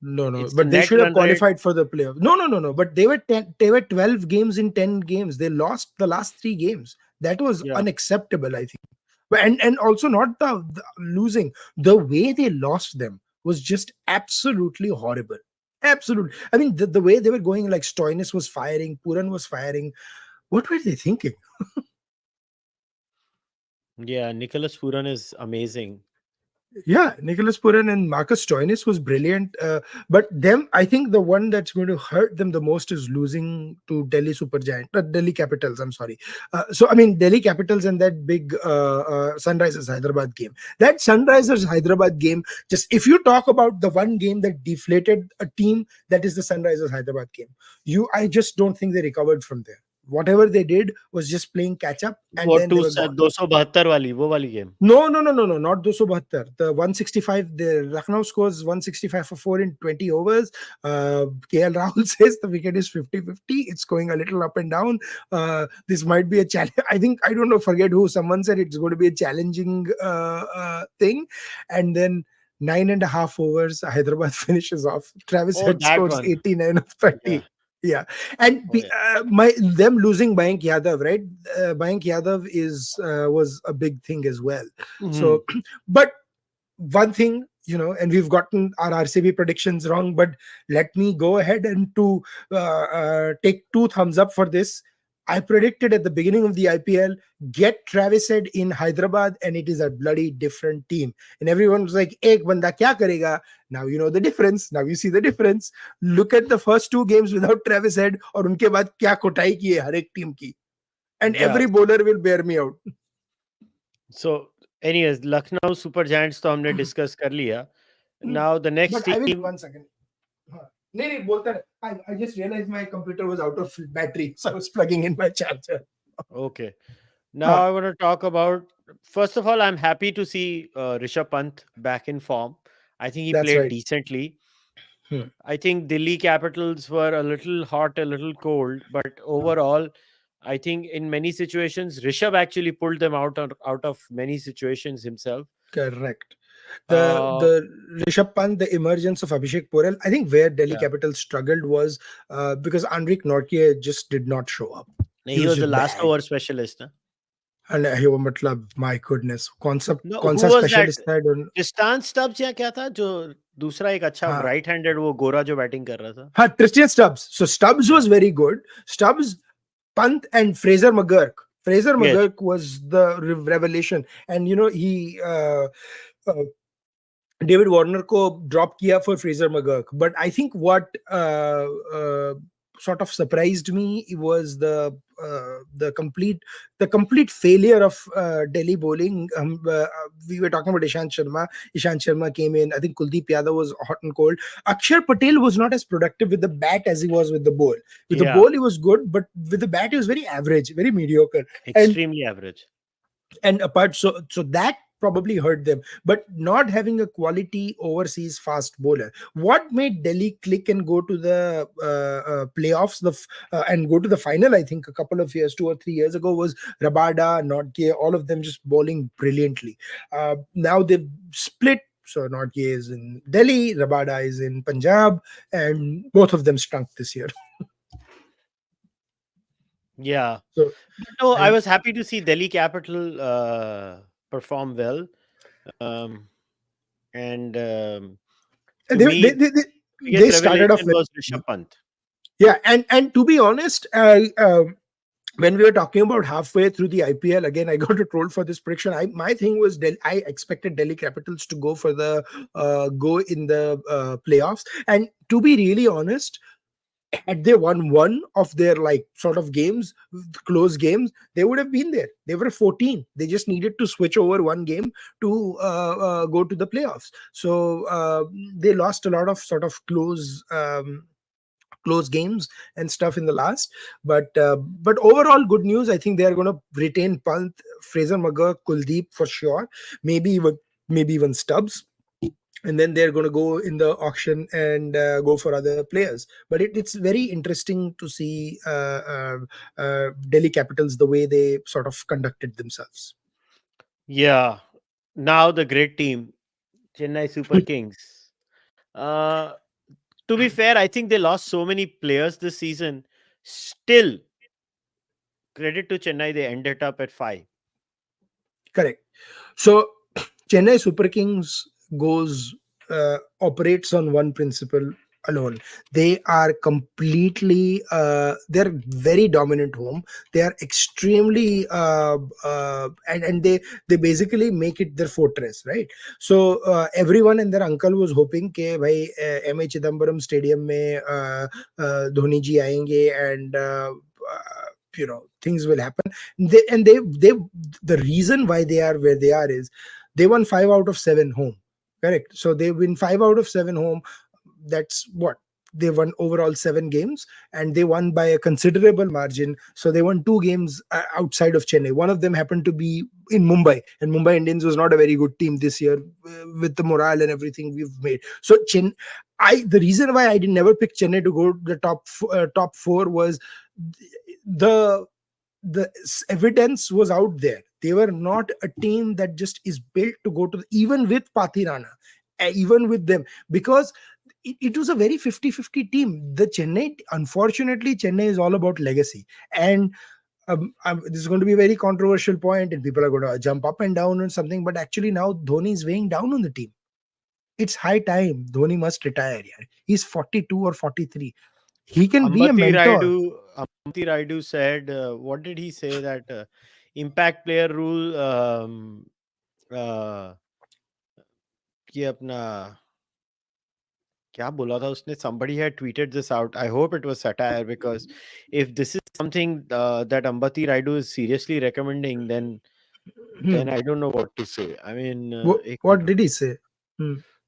No, but they should have qualified for the playoff. No. But they were 12 games in 10 games. They lost the last 3 games. That was unacceptable, I think. And also not the losing, the way they lost them was just absolutely horrible. Absolutely. I mean, the way they were going, like Stoinis was firing, Puran was firing. What were they thinking? Yeah, Nicholas Puran is amazing. Yeah, Nicholas Puran and Marcus Stoinis was brilliant. But them, I think the one that's going to hurt them the most is losing to Delhi Supergiant, Delhi Capitals. I'm sorry. So I mean, Delhi Capitals and that big Sunrisers Hyderabad game. That Sunrisers Hyderabad game. Just if you talk about the one game that deflated a team, that is the Sunrisers Hyderabad game. I just don't think they recovered from there. Whatever they did was just playing catch up, and वो then they too were gone. 272 वाली वो वाली game. No, no, no, no, no, not 272. The 165, the Lucknow scores 165 for 4 in 20 overs. KL Rahul says the wicket is 50-50. It's going a little up and down. This might be a challenge. I think, I don't know, forget who. Someone said it's going to be a challenging thing. And then 9.5 overs, Hyderabad finishes off. Travis Oh, Head that scores one. 89 of Yeah. 30. Yeah, and Oh, yeah. them losing Mayank Yadav, right? Mayank Yadav was a big thing as well. Mhm. So, but one thing, and we've gotten our RCB predictions wrong, but let me go ahead and to take two thumbs up for this. I predicted at the beginning of the IPL, get Travis Head in Hyderabad, and it is a bloody different team. And everyone was like, "Ek banda kya karega?" Now you know the difference. Now you see the difference. Look at the first two games without Travis Head, और उनके बाद क्या कोटाई की है हर एक team की. And Yeah. every bowler will bear me out. So, anyways, Lucknow Super Giants तो हमने डिस्कस कर लिया. Now the next But I will, team. one second. हाँ. नहीं बोलता रहे. I just realized my computer was out of battery, so I was plugging in my charger. Okay. Now हाँ, I want to talk about. First of all, I'm happy to see Rishabh Pant back in form. I think he that's played right. decently. Hmm. I think Delhi Capitals were a little hot, a little cold, but overall, I think in many situations, Rishabh actually pulled them out of many situations himself. Correct. The Uh, the Rishabh Pant, the emergence of Abhishek Porel. I think where Delhi yeah, Capitals struggled was because Enrique Nortje just did not show up. He he was was the just last bad. over specialist. Huh? And he was matlab, my goodness, No, कौन who सा was that? specialist था? I don't. Tristan Stubbs या क्या था जो दूसरा एक अच्छा हाँ, राइट हैंडेड वो गोरा जो बैटिंग कर रहा था. Tristan Stubbs. So Stubbs Yeah. was very good. Stubbs, Pant, and Fraser McGurk. Fraser Yes. McGurk was the revelation, and he uh, David Warner को drop किया for Fraser McGurk. But I think what sort of surprised me was the complete failure of Delhi bowling. We were talking about Ishant Sharma. Ishant Sharma came in. I think Kuldeep Yadav was hot and cold. Akshar Patel was not as productive with the bat as he was with the ball. With the Yeah. ball, he was good, but with the bat, he was very average, very mediocre. And Extremely average. apart, so that probably hurt them, but not having a quality overseas fast bowler. What made Delhi click and go to the playoffs, and go to the final, I think a couple of years, 2 or 3 years ago, was Rabada, Notke, all of them just bowling brilliantly. Now they've split. So Notke is in Delhi, Rabada is in Punjab, and both of them stunk this year. Yeah. So But no, I and was happy to see Delhi Capital perform well. Um, and to they, they, me, they, they biggest they started off revelation with. was Rishabh Pant. Yeah, and to be honest, when we were talking about halfway through the IPL, again, I got a troll for this prediction. My thing was I expected Delhi Capitals to go in the playoffs, and to be really honest, had they won one of their like sort of games, close games, they would have been there. They were 14. They just needed to switch over one game to go to the playoffs. So they lost a lot of sort of close games and stuff in the last, but overall good news. I think they are going to retain Pant, Fraser McGurk, Kuldeep for sure, maybe even Stubbs, and then they're going to go in the auction and go for other players. But it's very interesting to see Delhi Capitals, the way they sort of conducted themselves. Yeah. Now the great team, Chennai Super Kings. Uh, to be fair, I think they lost so many players this season. Still, credit to Chennai, they ended up at 5. Correct. So Chennai Super Kings operates on one principle alone. They are completely they're very dominant home. They are extremely and they basically make it their fortress, right? So everyone and their uncle was hoping ke bhai MA Chidambaram stadium mein Dhoni ji aayenge and things will happen. They the reason why they are where they are is they won 5 out of 7 home. Correct. So they win 5 out of 7 home. That's what they won overall 7 games, and they won by a considerable margin. So they won 2 games outside of Chennai. One of them happened to be in Mumbai, and Mumbai Indians was not a very good team this year with the morale and everything we've made. So the reason why I did never pick Chennai to go to the top 4 was the evidence was out there. They were not a team that just is built to go to even with Pathirana, even with them, because it was a very 50-50 team. The Chennai, unfortunately, Chennai is all about legacy. And this is going to be a very controversial point, and people are going to jump up and down on something, but actually now Dhoni is weighing down on the team. It's high time Dhoni must retire. Yeah. He's 42 or 43. He can be a mentor. Ambati Raidu said, what did he say? That impact player rule, ये अपना क्या बोला था उसने? Somebody had tweeted this out. I hope it was satire, because if this is something that Ambati Raidu is seriously recommending, then I don't know what to say. I mean, what did he say?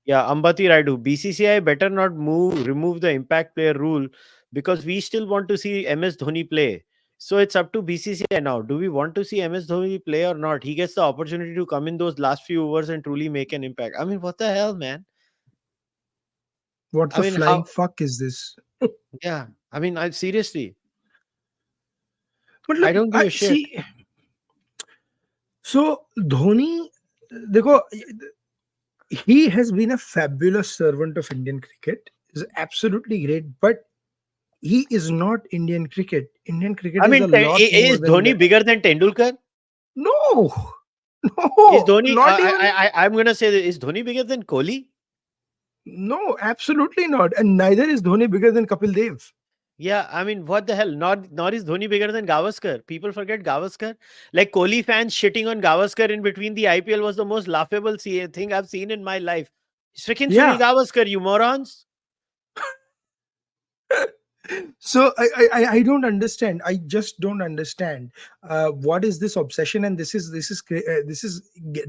Yeah, Ambati Raidu, BCCI better not remove the impact player rule, because we still want to see MS Dhoni play. So it's up to BCCI now. Do we want to see MS Dhoni play or not? He gets the opportunity to come in those last few overs and truly make an impact. I mean, what the hell, man? What the flying fuck is this? Yeah, I mean, seriously. But look, I don't give a shit. See, so Dhoni, he has been a fabulous servant of Indian cricket. He's absolutely great, but he is not Indian cricket. Indian cricket is a lot is Dhoni bigger than Tendulkar? No. Is Dhoni? I'm gonna say that, is Dhoni bigger than Kohli? No, absolutely not. And neither is Dhoni bigger than Kapil Dev. Yeah, I mean, what the hell? Nor is Dhoni bigger than Gavaskar. People forget Gavaskar. Like, Kohli fans shitting on Gavaskar in between the IPL was the most laughable thing I've seen in my life. It's freaking Sunil Gavaskar, you morons. So I don't understand. I just don't understand what is this obsession, and this is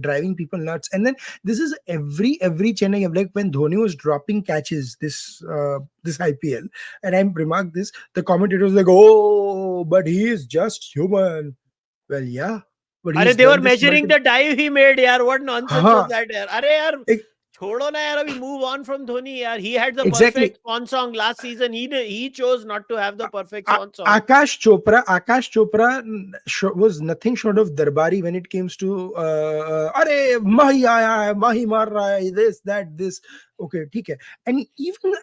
driving people nuts. And then this is every Chennai, like when Dhoni was dropping catches this IPL, and I remarked this, the commentator was like, "Oh, but he is just human." Well, yeah. But they were measuring the dive he made, yaar. What nonsense was that, yaar? Yaar. Chodo na yaar, we move on from Dhoni, yaar. He had the perfect swan song last season. He chose not to have the perfect swan song. Akash Chopra was nothing short of Darbari when it comes to Mahi aaya hai, Mahi mar raha hai, this. Okay, okay. And even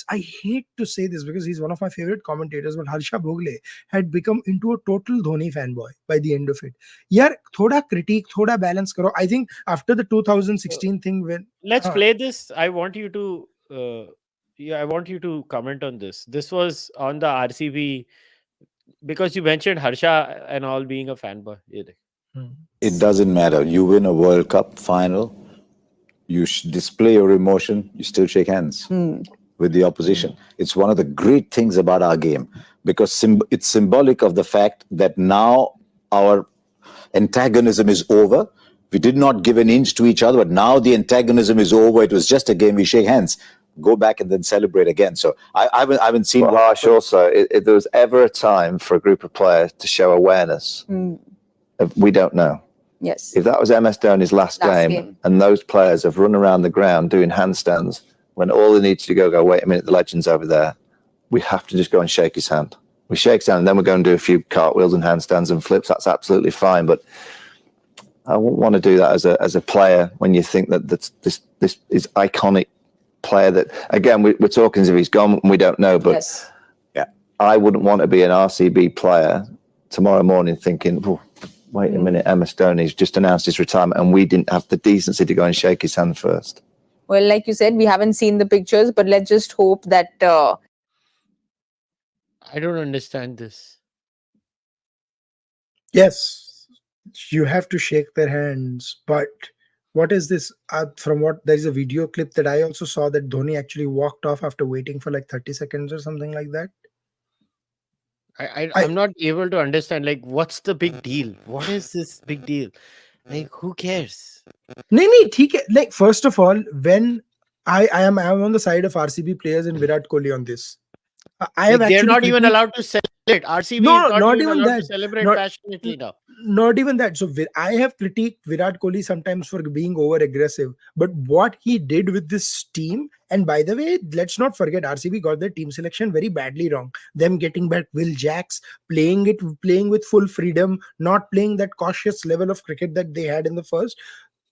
I hate to say this because he's one of my favorite commentators, but Harsha Bhogle had become into a total Dhoni fanboy by the end of it. Yaar, thoda critique, thoda balance karo. I think after the 2016 thing, when let's play this. I want you to comment on this. This was on the RCB, because you mentioned Harsha and all being a fanboy. It doesn't matter. You win a World Cup final, you display your emotion, you still shake hands with the opposition. It's one of the great things about our game, because it's symbolic of the fact that now our antagonism is over. We did not give an inch to each other, but now the antagonism is over. It was just a game. We shake hands, go back and then celebrate again. So I haven't seen... Well, Harsh, also, if there was ever a time for a group of players to show awareness, we don't know. Yes. If that was MS Dhoni's last game and those players have run around the ground doing handstands, when all they need to go, wait a minute, the legend's over there, we have to just go and shake his hand. We shake his hand and then we're going to do a few cartwheels and handstands and flips. That's absolutely fine. But I wouldn't want to do that as a player when you think that this is iconic player that, again, we're talking as if he's gone and we don't know. But I wouldn't want to be an RCB player tomorrow morning thinking, wait a minute, MS Dhoni's just announced his retirement and we didn't have the decency to go and shake his hand first. Well, like you said, we haven't seen the pictures, but let's just hope that... I don't understand this. Yes, you have to shake their hands, but what is this? From what there is a video clip that I also saw that Dhoni actually walked off after waiting for like 30 seconds or something like that. I'm not able to understand. Like, what's the big deal? What is this big deal? Like, who cares? No, like first of all, when I'm on the side of RCB players and Virat Kohli on this. I have Like, they're actually not even allowed to celebrate. RCB No, is not even even allowed that. to celebrate Not- passionately now. Not even that. So I have critiqued Virat Kohli sometimes for being over aggressive, but what he did with this team, and by the way, let's not forget RCB got their team selection very badly wrong. Them getting back Will Jacks, playing with full freedom, not playing that cautious level of cricket that they had in the first.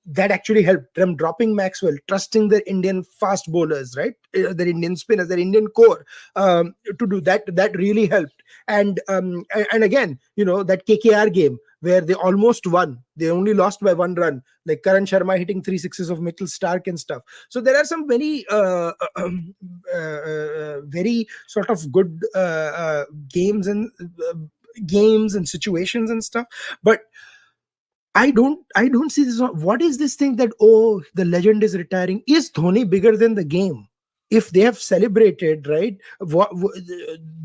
That actually helped them, dropping Maxwell, trusting their Indian fast bowlers, right? Their Indian spinners, their Indian core, to do that. That really helped. And again, that KKR game where they almost won, they only lost by 1 run. Like Karan Sharma hitting 3 sixes of Mitchell Stark and stuff. So there are some very, very sort of good games and situations and stuff, but. I don't see this. What is this thing that, the legend is retiring? Is Dhoni bigger than the game? If they have celebrated, right? What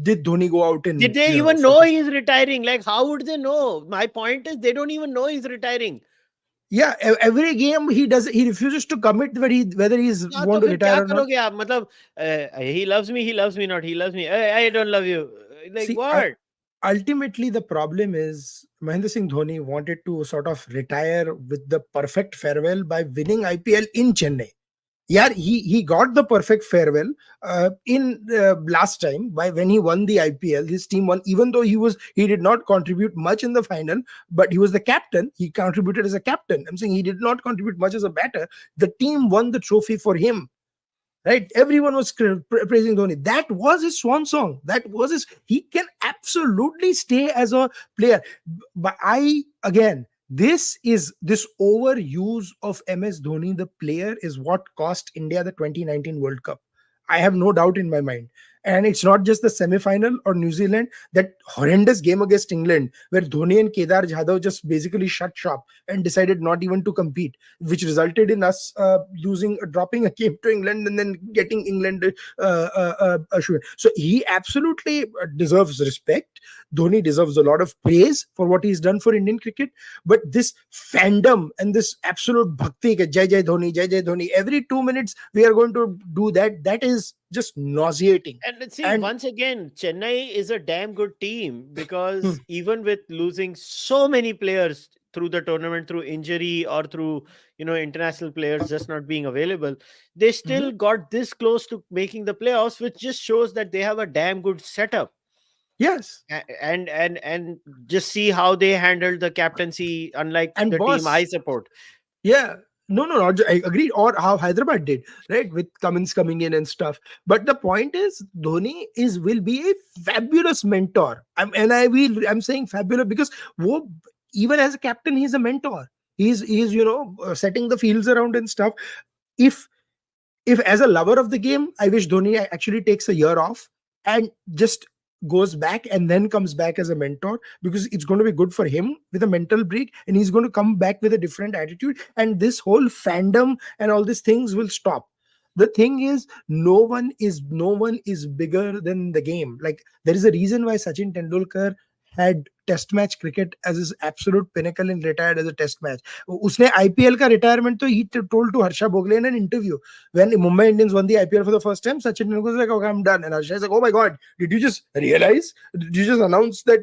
did Dhoni go out and Did they even know he's retiring? Like, how would they know? My point is, they don't even know he's retiring. Yeah, every game he refuses to commit whether he's want to retire or not. Matlab, he loves me not. He loves me. I don't love you. Like, see, what? Ultimately, the problem is Mahendra Singh Dhoni wanted to sort of retire with the perfect farewell by winning IPL in Chennai. Yeah, he got the perfect farewell in last time when he won the IPL. His team won, even though he did not contribute much in the final, but he was the captain. He contributed as a captain. I'm saying he did not contribute much as a batter. The team won the trophy for him. Right, everyone was praising Dhoni. That was his swan song. He can absolutely stay as a player. But this overuse of MS Dhoni, the player, is what cost India the 2019 World Cup. I have no doubt in my mind. And it's not just the semi-final or New Zealand, that horrendous game against England, where Dhoni and Kedar Jadhav just basically shut shop and decided not even to compete, which resulted in us dropping a game to England and then getting England assured. So he absolutely deserves respect. Dhoni deserves a lot of praise for what he's done for Indian cricket. But this fandom and this absolute bhakti, Jai Jai Dhoni, every 2 minutes we are going to do that. That is just nauseating. And see, once again, Chennai is a damn good team, because even with losing so many players through the tournament, through injury or through international players just not being available, they still got this close to making the playoffs, which just shows that they have a damn good setup. Yes, and just see how they handled the captaincy, unlike the team I support. Yeah. No, I agree. Or how Hyderabad did, right, with Cummins coming in and stuff. But the point is, Dhoni will be a fabulous mentor. I'm saying fabulous because even as a captain, he's a mentor. He's setting the fields around and stuff. If as a lover of the game, I wish Dhoni actually takes a year off and just goes back and then comes back as a mentor, because it's going to be good for him with a mental break, and he's going to come back with a different attitude, and this whole fandom and all these things will stop. The thing is, no one is bigger than the game. Like, there is a reason why Sachin Tendulkar had test match cricket as his absolute pinnacle and retired as a test match. Usne IPL ka retirement, he told to Harsha Bhogle in an interview, when Mumbai Indians won the IPL for the first time, Sachin Tendulkar was like, okay, I'm done. And Harsha is like, oh my God, did you just realize? Did you just announce that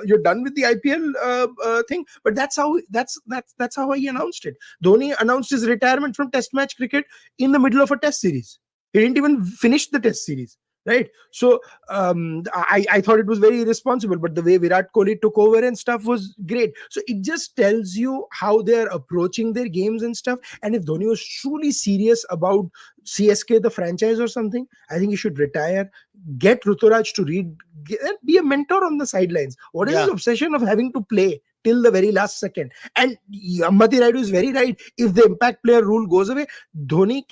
you're done with the IPL thing? But that's how he announced it. Dhoni announced his retirement from test match cricket in the middle of a test series. He didn't even finish the test series. Right. So I thought it was very irresponsible, but the way Virat Kohli took over and stuff was great. So it just tells you how they're approaching their games and stuff. And if Dhoni was truly serious about CSK, the franchise or something, I think he should retire, get Ruturaj to be a mentor on the sidelines. What is his obsession of having to play? till the very last second. And Ambati Raidu is very right. If the impact player rule goes away, Dhoni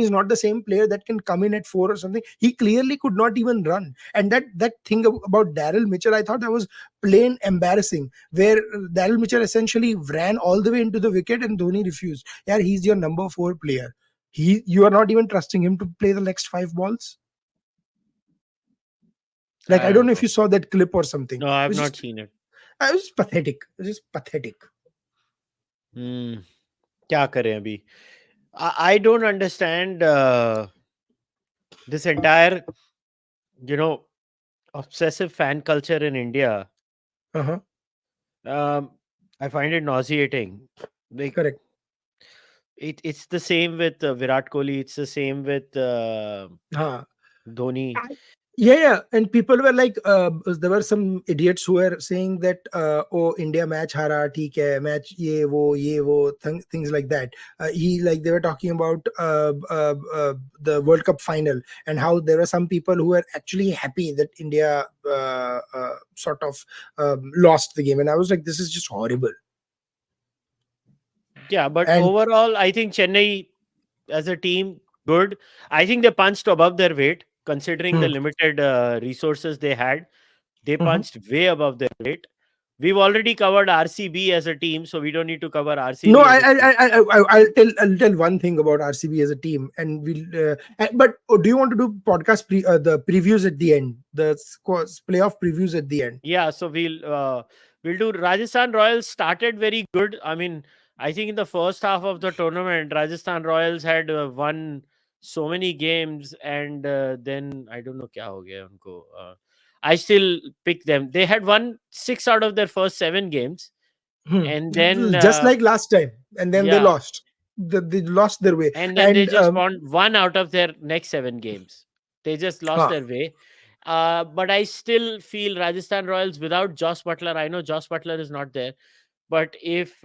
is not the same player that can come in at 4 or something. He clearly could not even run. And that thing about Daryl Mitchell, I thought that was plain embarrassing, where Daryl Mitchell essentially ran all the way into the wicket and Dhoni refused. Yeah, he's your number 4 player. You are not even trusting him to play the next 5 balls. Like, I don't know if you saw that clip or something. No, I've not seen it. It was pathetic. It was just pathetic. क्या करें अभी? I don't understand this entire, obsessive fan culture in India. I find it nauseating. Like, Correct. It's the same with Virat Kohli. It's the same with Dhoni. Yeah, and people were like, there were some idiots who were saying that, oh, India match hara, theek hai, match ye wo, things like that. They were talking about the World Cup final and how there were some people who were actually happy that India sort of lost the game, and I was like, this is just horrible. Yeah, but overall, I think Chennai as a team, good. I think they punched above their weight. Considering the limited resources they had, they punched way above their weight. We've already covered RCB as a team, so we don't need to cover RCB. No, I'll tell one thing about RCB as a team, and we'll. But do you want to do podcast the previews at the end, the playoff previews at the end? Yeah, so we'll do. Rajasthan Royals started very good. I mean, I think in the first half of the tournament, Rajasthan Royals had won so many games, and then I don't know kya ho gaya unko. I still pick them. They had won 6 out of their first 7 games, and then just like last time, and then they lost. They lost their way, and then they just won 1 out of their next 7 games. They just lost their way. But I still feel Rajasthan Royals without Joss Butler. I know Joss Butler is not there, but if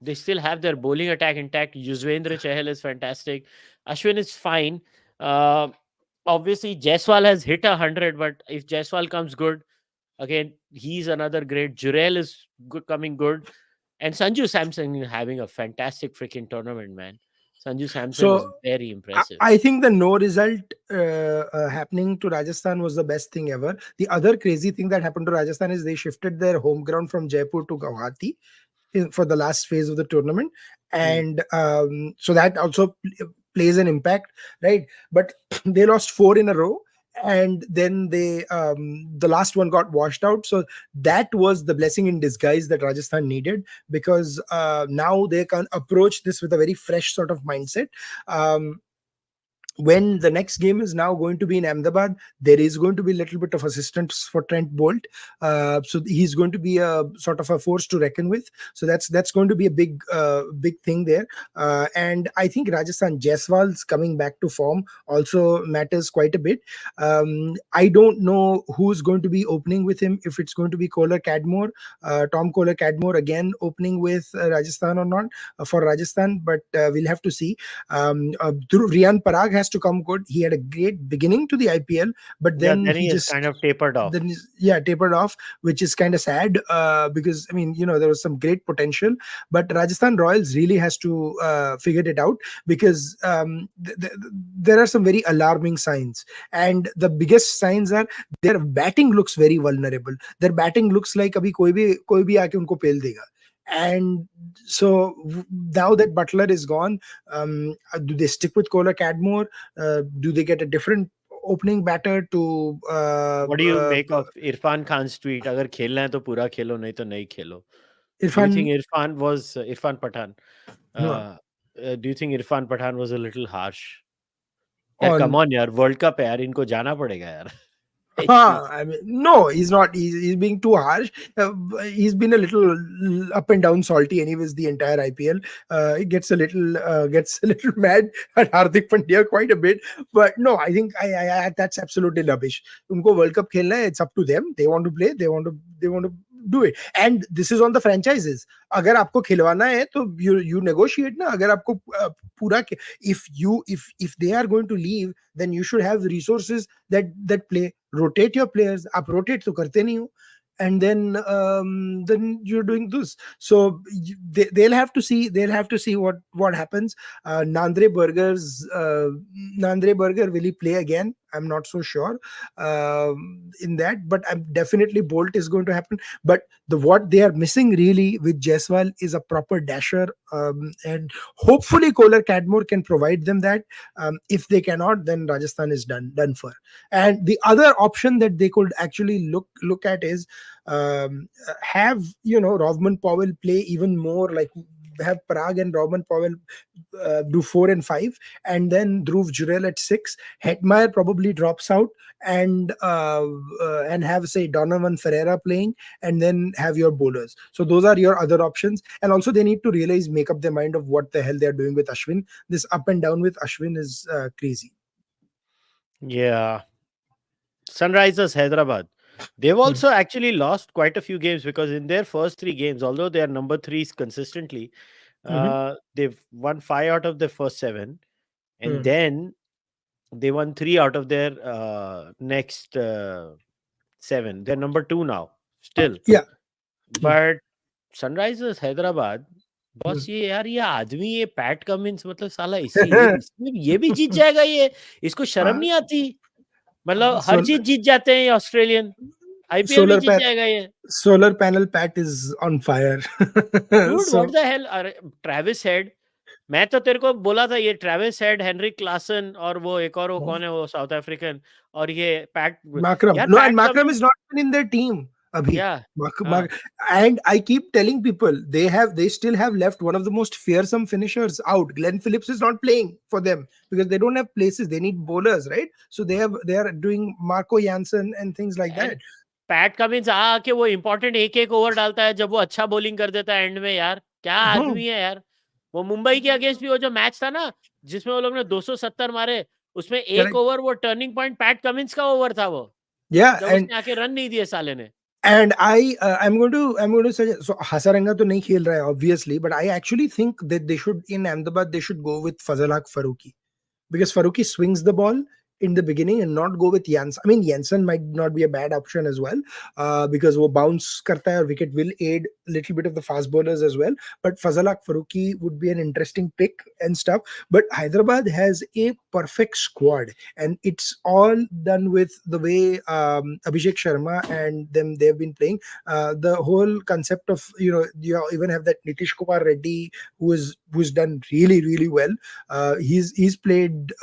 they still have their bowling attack intact. Yuzvendra Chahal is fantastic. Ashwin is fine. Obviously, Jaiswal has hit 100, but if Jaiswal comes good, again, he's another great. Jurel is coming good. And Sanju Samson is having a fantastic freaking tournament, man. Sanju Samson is very impressive. I think the no result happening to Rajasthan was the best thing ever. The other crazy thing that happened to Rajasthan is they shifted their home ground from Jaipur to Guwahati for the last phase of the tournament, and so that also plays an impact, right? But they lost 4 in a row, and then they the last one got washed out, so that was the blessing in disguise that Rajasthan needed, because now they can approach this with a very fresh sort of mindset. When the next game is now going to be in Ahmedabad, there is going to be a little bit of assistance for Trent Bolt. So he's going to be a sort of a force to reckon with. So that's going to be a big thing there. And I think Rajasthan Jaiswal's coming back to form also matters quite a bit. I don't know who's going to be opening with him, if it's going to be Tom Kohler Cadmore again opening with Rajasthan or not for Rajasthan, but we'll have to see. Riyan Parag has to come good. He had a great beginning to the IPL, but then he just kind of tapered off. Tapered off, which is kind of sad, because I mean, there was some great potential, but Rajasthan Royals really has to figure it out, because there are some very alarming signs, and the biggest signs are their batting looks very vulnerable. Their batting looks like abhi koi bhi aake unko pel dega. And so now that Butler is gone, do they stick with Kohler Cadmore? Do they get a different opening batter to what do you make of Irfan Khan's tweet? Agar khelna hai to pura khelo, nahi to nahi khelo. Irfan, do you think Irfan Pathan? Do you think Irfan Pathan was a little harsh? Come on, yaar, World Cup hai, yaar, inko jana padega, yaar. I mean, no, he's not. He's being too harsh. He's been a little up and down salty, anyways. The entire IPL, he gets a little mad at Hardik Pandya quite a bit. But no, I think I that's absolutely rubbish. Unko World Cup khelna hai, it's up to them. They want to play. They want to do it. And this is on the franchises. अगर आपको खिलवाना है तो you negotiate ना. अगर आपको पूरा if they are going to leave, then you should have resources that play. Rotate your players. आप rotate तो करते नहीं हो. And then you're doing this. So they'll have to see what happens. Nandre Burger, will he play again? I'm not so sure in that, but I'm definitely Bolt is going to happen. But what they are missing really with Jaiswal is a proper dasher, and hopefully Kohler Cadmore can provide them that. If they cannot, then Rajasthan is done for. And the other option that they could actually look at is have Rovman Powell play even more, like have Parag and Rovman Powell do 4 and 5, and then Dhruv Jurel at 6. Hetmeyer probably drops out, and have, say, Donovan Ferreira playing, and then have your bowlers. So those are your other options. And also they need to make up their mind of what the hell they're doing with Ashwin. This up and down with Ashwin is crazy. Yeah. Sunrisers Hyderabad. They've also actually lost quite a few games, because in their first 3 games, although they are number 3s consistently, they've won 5 out of their first 7, and then they won 3 out of their next 7. They're number 2 now still. Yeah. But Sunrisers Hyderabad, boss ये यार, ये आदमी, ये PAT Cummins, मतलब साला इसमें ये भी जीत जाएगा, ये इसको शर्म नहीं आती, मतलब हर चीज जीत जाते हैं ये ऑस्ट्रेलियन, आईपीएल भी जीत जाएगा ये. Solar panel Pat is on fire. Dude, what the hell? Travis head, मैं तो तेरे को बोला था, ये ट्रेविस हेड, हेनरिक क्लासन, और वो एक और वो कौन है, वो साउथ अफ्रीकन, और ये PAT Markram. No, and Markram is not even in their team. Yeah. And I keep telling people they still have left one of the most fearsome finishers out. Glenn Phillips is not playing for them because they don't have places. They need bowlers, right? So they are doing Marco Jansen and things like that. PAT Cummins आके वो important एक over डालता है जब वो अच्छा bowling कर देता है एंड में. यार क्या आदमी है यार. वो मुंबई के अगेंस्ट भी वो जो मैच था ना, जिसमें वो लोग ने 270 मारे, उसमें एक ओवर वो टर्निंग पॉइंट पैट कमिंस का ओवर था वो. उसने आके रन नहीं दिए साले ने. And I'm going to suggest, so Hasaranga to nahi khel raha hai obviously, but I actually think that they should, in Ahmedabad, they should go with Fazal Haq Farooqi, because Farooqi swings the ball in the beginning and not go with Jansen. I mean, Jansen might not be a bad option as well, because wo bounce karta hai, or wicket will aid a little bit of the fast bowlers as well. But Fazal Haq Farooqi would be an interesting pick and stuff. But Hyderabad has a perfect squad, and it's all done with the way Abhishek Sharma and they've been playing. The whole concept of, you even have that Nitish Kumar Reddy who's done really, really well. He's played.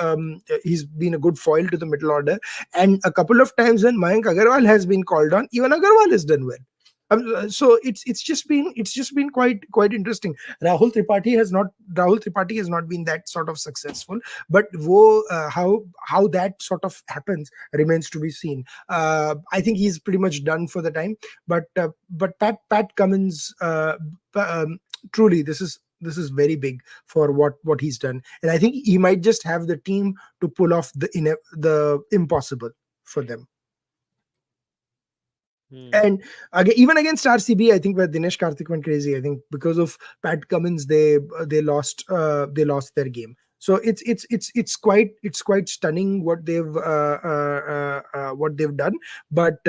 He's been a good foil to the middle order, and a couple of times when Mayank Agarwal has been called on, even Agarwal has done well. So it's just been quite interesting. Rahul Tripathi has not been that sort of successful, but how that sort of happens remains to be seen. I think he's pretty much done for the time, but Pat Cummins, truly this is very big for what he's done, and I think he might just have the team to pull off the impossible for them. And again, even against RCB, I think where Dinesh Karthik went crazy, I think because of Pat Cummins, they lost their game. So it's quite stunning what they've done. But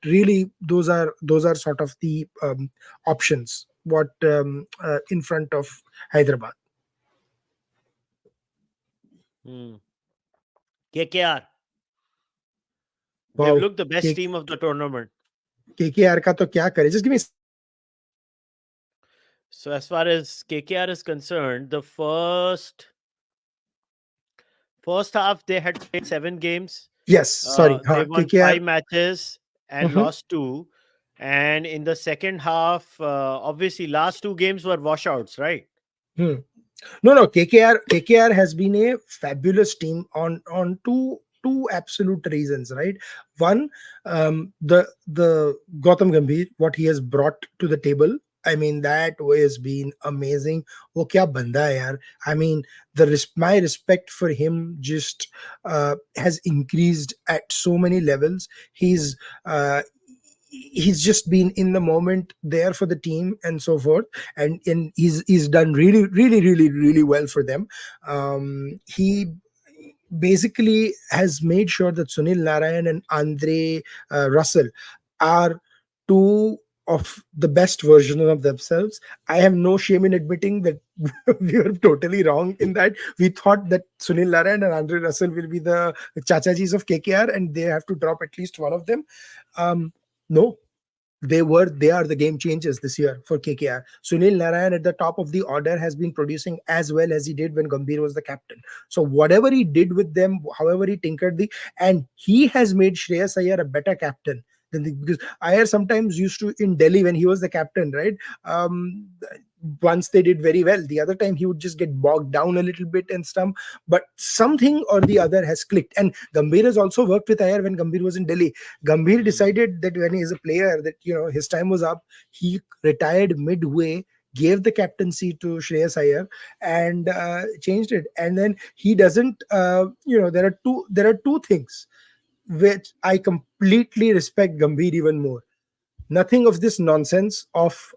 really, those are sort of the options what in front of Hyderabad. KKR. Wow. They've looked the best team of the tournament. KKR ka to kya kare? Just give me. So as far as KKR is concerned, the first half they had played 7 games. Yes, sorry. They won KKR 5 matches and lost 2. And in the second half, obviously last 2 games were washouts, right? No. KKR has been a fabulous team on two absolute reasons, right? One, the Gautam Gambhir, what he has brought to the table, I mean, that has been amazing. Wo kya banda hai yaar. I mean, my respect for him just has increased at so many levels. He's he's just been in the moment, there for the team and so forth, and he's done really well for them. He basically has made sure that Sunil Narayan and Andre Russell are two of the best versions of themselves. I have no shame in admitting that we were totally wrong in that. We thought that Sunil Narayan and Andre Russell will be the Chachajis of KKR and they have to drop at least one of them. No, they are the game changers this year for KKR. Sunil Narayan at the top of the order has been producing as well as he did when Gambhir was the captain. So whatever he did with them, however he tinkered and he has made Shreyas Iyer a better captain because Iyer sometimes used to, in Delhi when he was the captain, right? Once they did very well, the other time he would just get bogged down a little bit and stuff. But something or the other has clicked. And Gambhir has also worked with Iyer when Gambhir was in Delhi. Gambhir decided that when he is a player that his time was up, he retired midway, gave the captaincy to Shreyas Iyer and changed it. And then he doesn't. There are two things which I completely respect Gambhir even more. Nothing of this nonsense of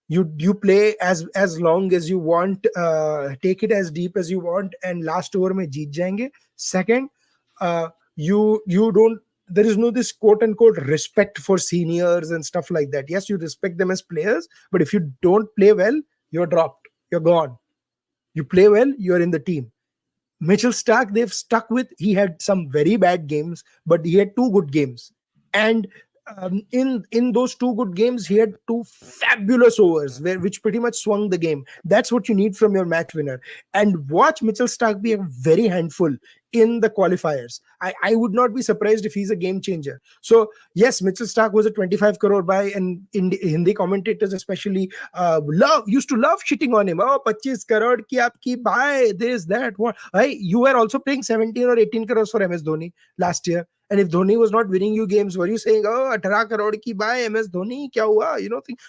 you play as long as you want, take it as deep as you want, and last over mein jeet jayenge. Second, you don't. There is no this quote unquote respect for seniors and stuff like that. Yes, you respect them as players, but if you don't play well, you're dropped. You're gone. You play well, you're in the team. Mitchell Starc, they've stuck with. He had some very bad games, but he had two good games, and in those two good games, he had two fabulous overs which pretty much swung the game. That's what you need from your match winner. And watch Mitchell Starc be a very handful in the qualifiers. I would not be surprised if he's a game changer. So yes, Mitchell Starc was a 25 crore buy, and Hindi commentators especially used to love shitting on him. Oh, 25 crore ki aapki buy, this, that, what. You were also paying 17 or 18 crores for MS Dhoni last year. And if Dhoni was not winning you games, were you saying, oh, 18 crore ki buy MS Dhoni, kya hua?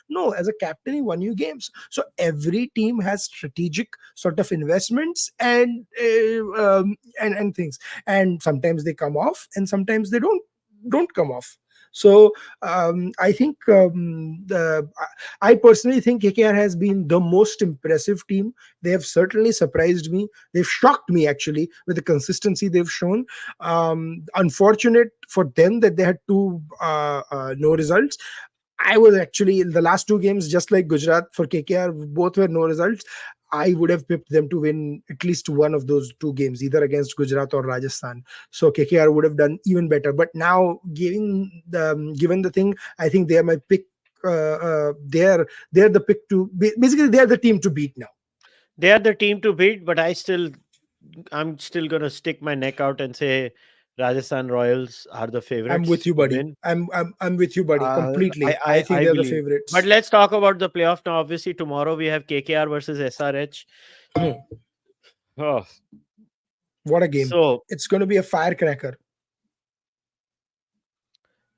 No, as a captain, he won you games. So every team has strategic sort of investments and things. And sometimes they come off and sometimes they don't come off. So I think I personally think KKR has been the most impressive team. They have certainly surprised me. They've shocked me actually with the consistency they've shown. Unfortunate for them that they had two no results. I was actually in the last two games, just like Gujarat for KKR, both were no results. I would have picked them to win at least one of those two games, either against Gujarat or Rajasthan. So KKR would have done even better. But now, given the thing, I think they are my pick. They're the pick to basically they are the team to beat now. They are the team to beat, but I'm still gonna stick my neck out and say Rajasthan Royals are the favorites. I'm with you, buddy. I'm with you, buddy. Completely. I think they're the favorites. But let's talk about the playoff now. Obviously, tomorrow we have KKR versus SRH. Oh, what a game! So it's going to be a firecracker.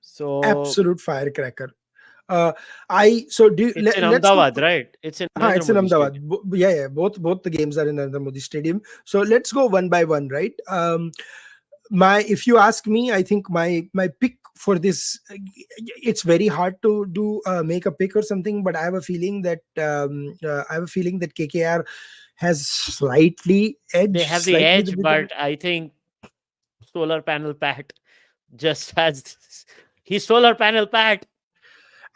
So absolute firecracker. It's in Ahmedabad, right? It's in Ahmedabad. Yeah. Both the games are in Narendra Modi Stadium. So let's go one by one, right? If you ask me, I think my pick for this, it's very hard to do make a pick or something, but I have a feeling that KKR has slightly edge. They have the edge, but I think solar panel Pat just has he's solar panel Pat.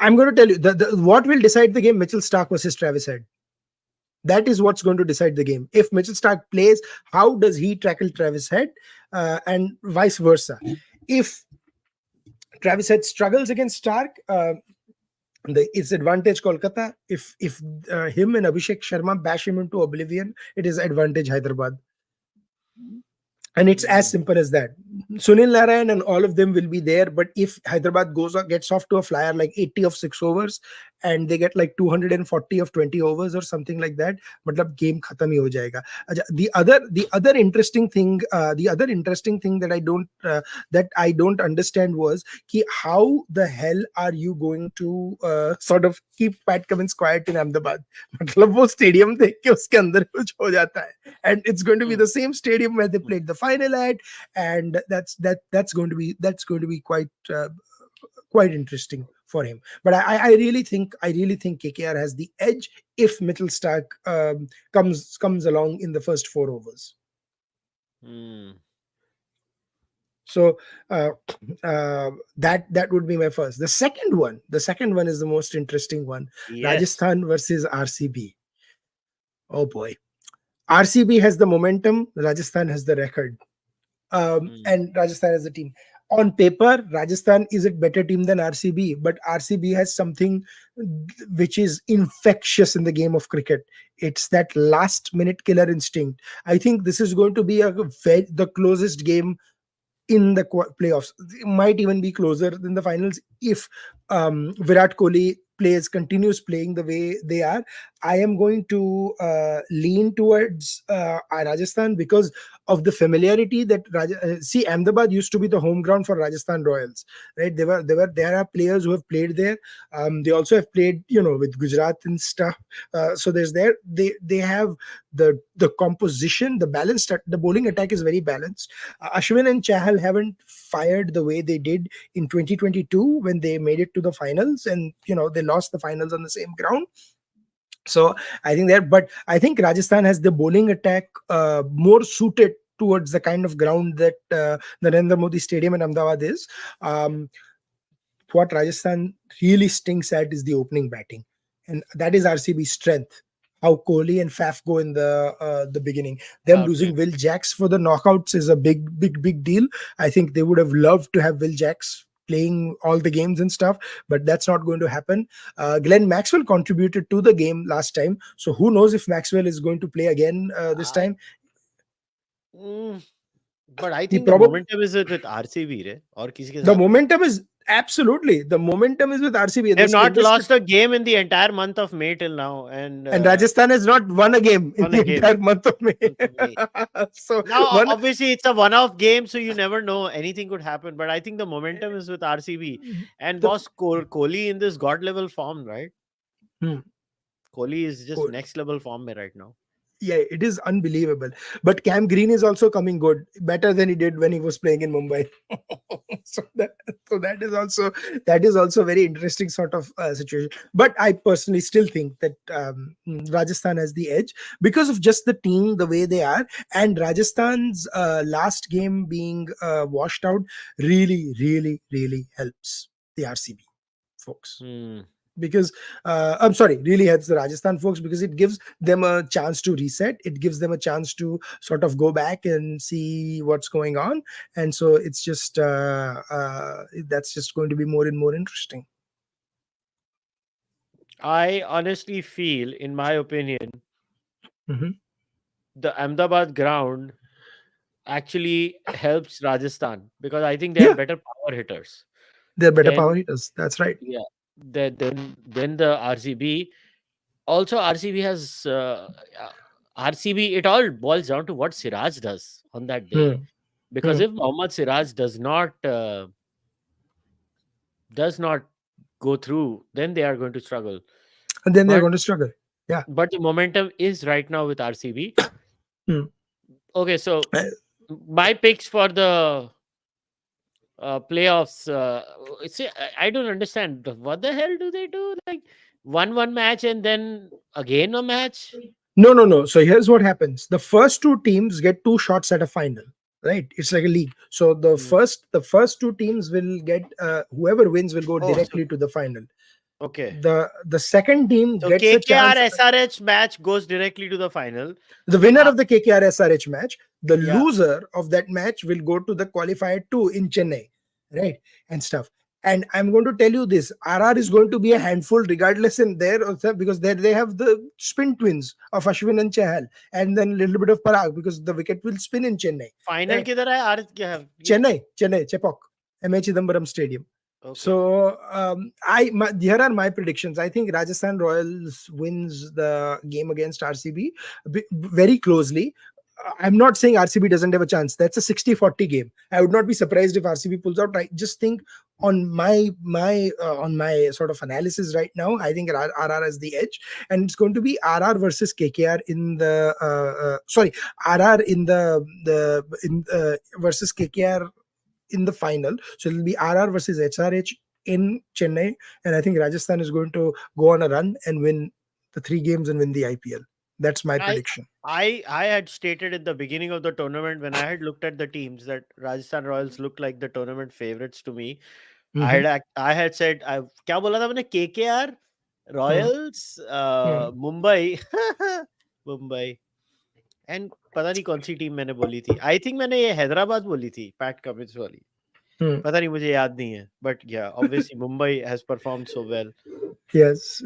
I'm going to tell you what will decide the game: Mitchell Starc versus Travis Head. That is what's going to decide the game. If Mitchell Starc plays, how does he tackle Travis Head, and vice versa? If Travis Head struggles against Starc, it's advantage Kolkata. If him and Abhishek Sharma bash him into oblivion, it is advantage Hyderabad. And it's as simple as that. Sunil Narayan and all of them will be there, but if Hyderabad gets off to a flyer like 80 of 6 overs and they get like 240 of 20 overs or something like that, matlab game khatam hi ho jayega. The other interesting thing that I don't understand was how the hell are you going to sort of keep Pat Cummins quiet in Ahmedabad? Matlab wo stadium dekh ke uske andar kuch ho jata hai, and it's going to be the same stadium where they played the final at, and that's going to be quite quite interesting for him. But I really think KKR has the edge if Mittelstark comes along in the first 4 overs. So that would be my first. The second one is the most interesting one. Yes. Rajasthan versus RCB. Oh boy. RCB has the momentum, Rajasthan has the record. And Rajasthan has the team. On paper, Rajasthan is a better team than RCB, but RCB has something which is infectious in the game of cricket. It's that last minute killer instinct. I think this is going to be the closest game in the playoffs. It might even be closer than the finals if Virat Kohli continues playing the way they are. I am going to lean towards Rajasthan because of the familiarity that see, Ahmedabad used to be the home ground for Rajasthan Royals, right? There are players who have played there. They also have played, with Gujarat and stuff. So they have the composition, the balance. The bowling attack is very balanced. Ashwin and Chahal haven't fired the way they did in 2022 when they made it to the finals, and they lost the finals on the same ground. So I think Rajasthan has the bowling attack more suited towards the kind of ground that Narendra Modi Stadium in Ahmedabad is. What Rajasthan really stinks at is the opening batting, and that is RCB's strength. How Kohli and Faf go in the beginning. Them losing Will Jacks for the knockouts is a big deal. I think they would have loved to have Will Jacks playing all the games and stuff, but that's not going to happen. Glenn Maxwell contributed to the game last time, so who knows if Maxwell is going to play again this time. But I think the momentum is with RCB, right? Or the momentum is absolutely the momentum is with RCB. They've not lost a game in the entire month of May till now, and Rajasthan has not won a game in the entire month of May. So now, obviously, it's a one-off game, so you never know, anything could happen. But I think the momentum is with RCB, and boss Kohli in this god level form, right? Kohli is just next level form right now. Yeah, it is unbelievable. But Cam Green is also coming good, better than he did when he was playing in Mumbai. so that is also very interesting sort of situation. But I personally still think that Rajasthan has the edge because of just the team, the way they are, and Rajasthan's last game being washed out really helps the RCB folks. Because really helps the Rajasthan folks because it gives them a chance to reset. It gives them a chance to sort of go back and see what's going on, and so it's just that's just going to be more and more interesting. I honestly feel, in my opinion, the Ahmedabad ground actually helps Rajasthan because I think they are better power hitters. They're better power hitters. That's right. Yeah. Then the RCB. Also, RCB has RCB. It all boils down to what Siraj does on that day, because if Mohammad Siraj does not go through, then they are going to struggle. And then they're going to struggle. Yeah. But the momentum is right now with RCB. Okay, so my picks for the playoffs. See, I don't understand. What the hell do they do? Like one match and then again a match? No. So here's what happens. The first two teams get 2 shots at a final, right? It's like a league. So the first two teams will get whoever wins will go directly to the final. Okay. The second team gets KKR a chance. SRH match goes directly to the final. The winner of the KKR SRH match, the loser of that match will go to the qualifier 2 in Chennai, right? And stuff. And I'm going to tell you this: RR is going to be a handful, regardless in there, because there they have the spin twins of Ashwin and Chahal, and then a little bit of Parag because the wicket will spin in Chennai. Final right? किधर है? Chennai, Chepauk, M.A. Chidambaram Stadium. Okay. So here are my predictions. I think Rajasthan Royals wins the game against RCB very closely. I'm not saying RCB doesn't have a chance. That's a 60-40 game. I would not be surprised if RCB pulls out. I just think on my sort of analysis right now, I think RR has the edge, and it's going to be RR versus KKR in the RR in the versus KKR in the final. So it'll be RR versus SRH in Chennai, and I think Rajasthan is going to go on a run and win the 3 games and win the IPL. That's my prediction. I had stated at the beginning of the tournament when I had looked at the teams that Rajasthan Royals looked like the tournament favorites to me. I had said क्या बोला था मैंने KKR Royals Mumbai Mumbai and पता नहीं कौन सी team मैंने बोली थी. I think मैंने ये हैदराबाद बोली थी पैट कमिंस वाली. पता नहीं मुझे याद नहीं है. But yeah, obviously Mumbai has performed so well. Yes.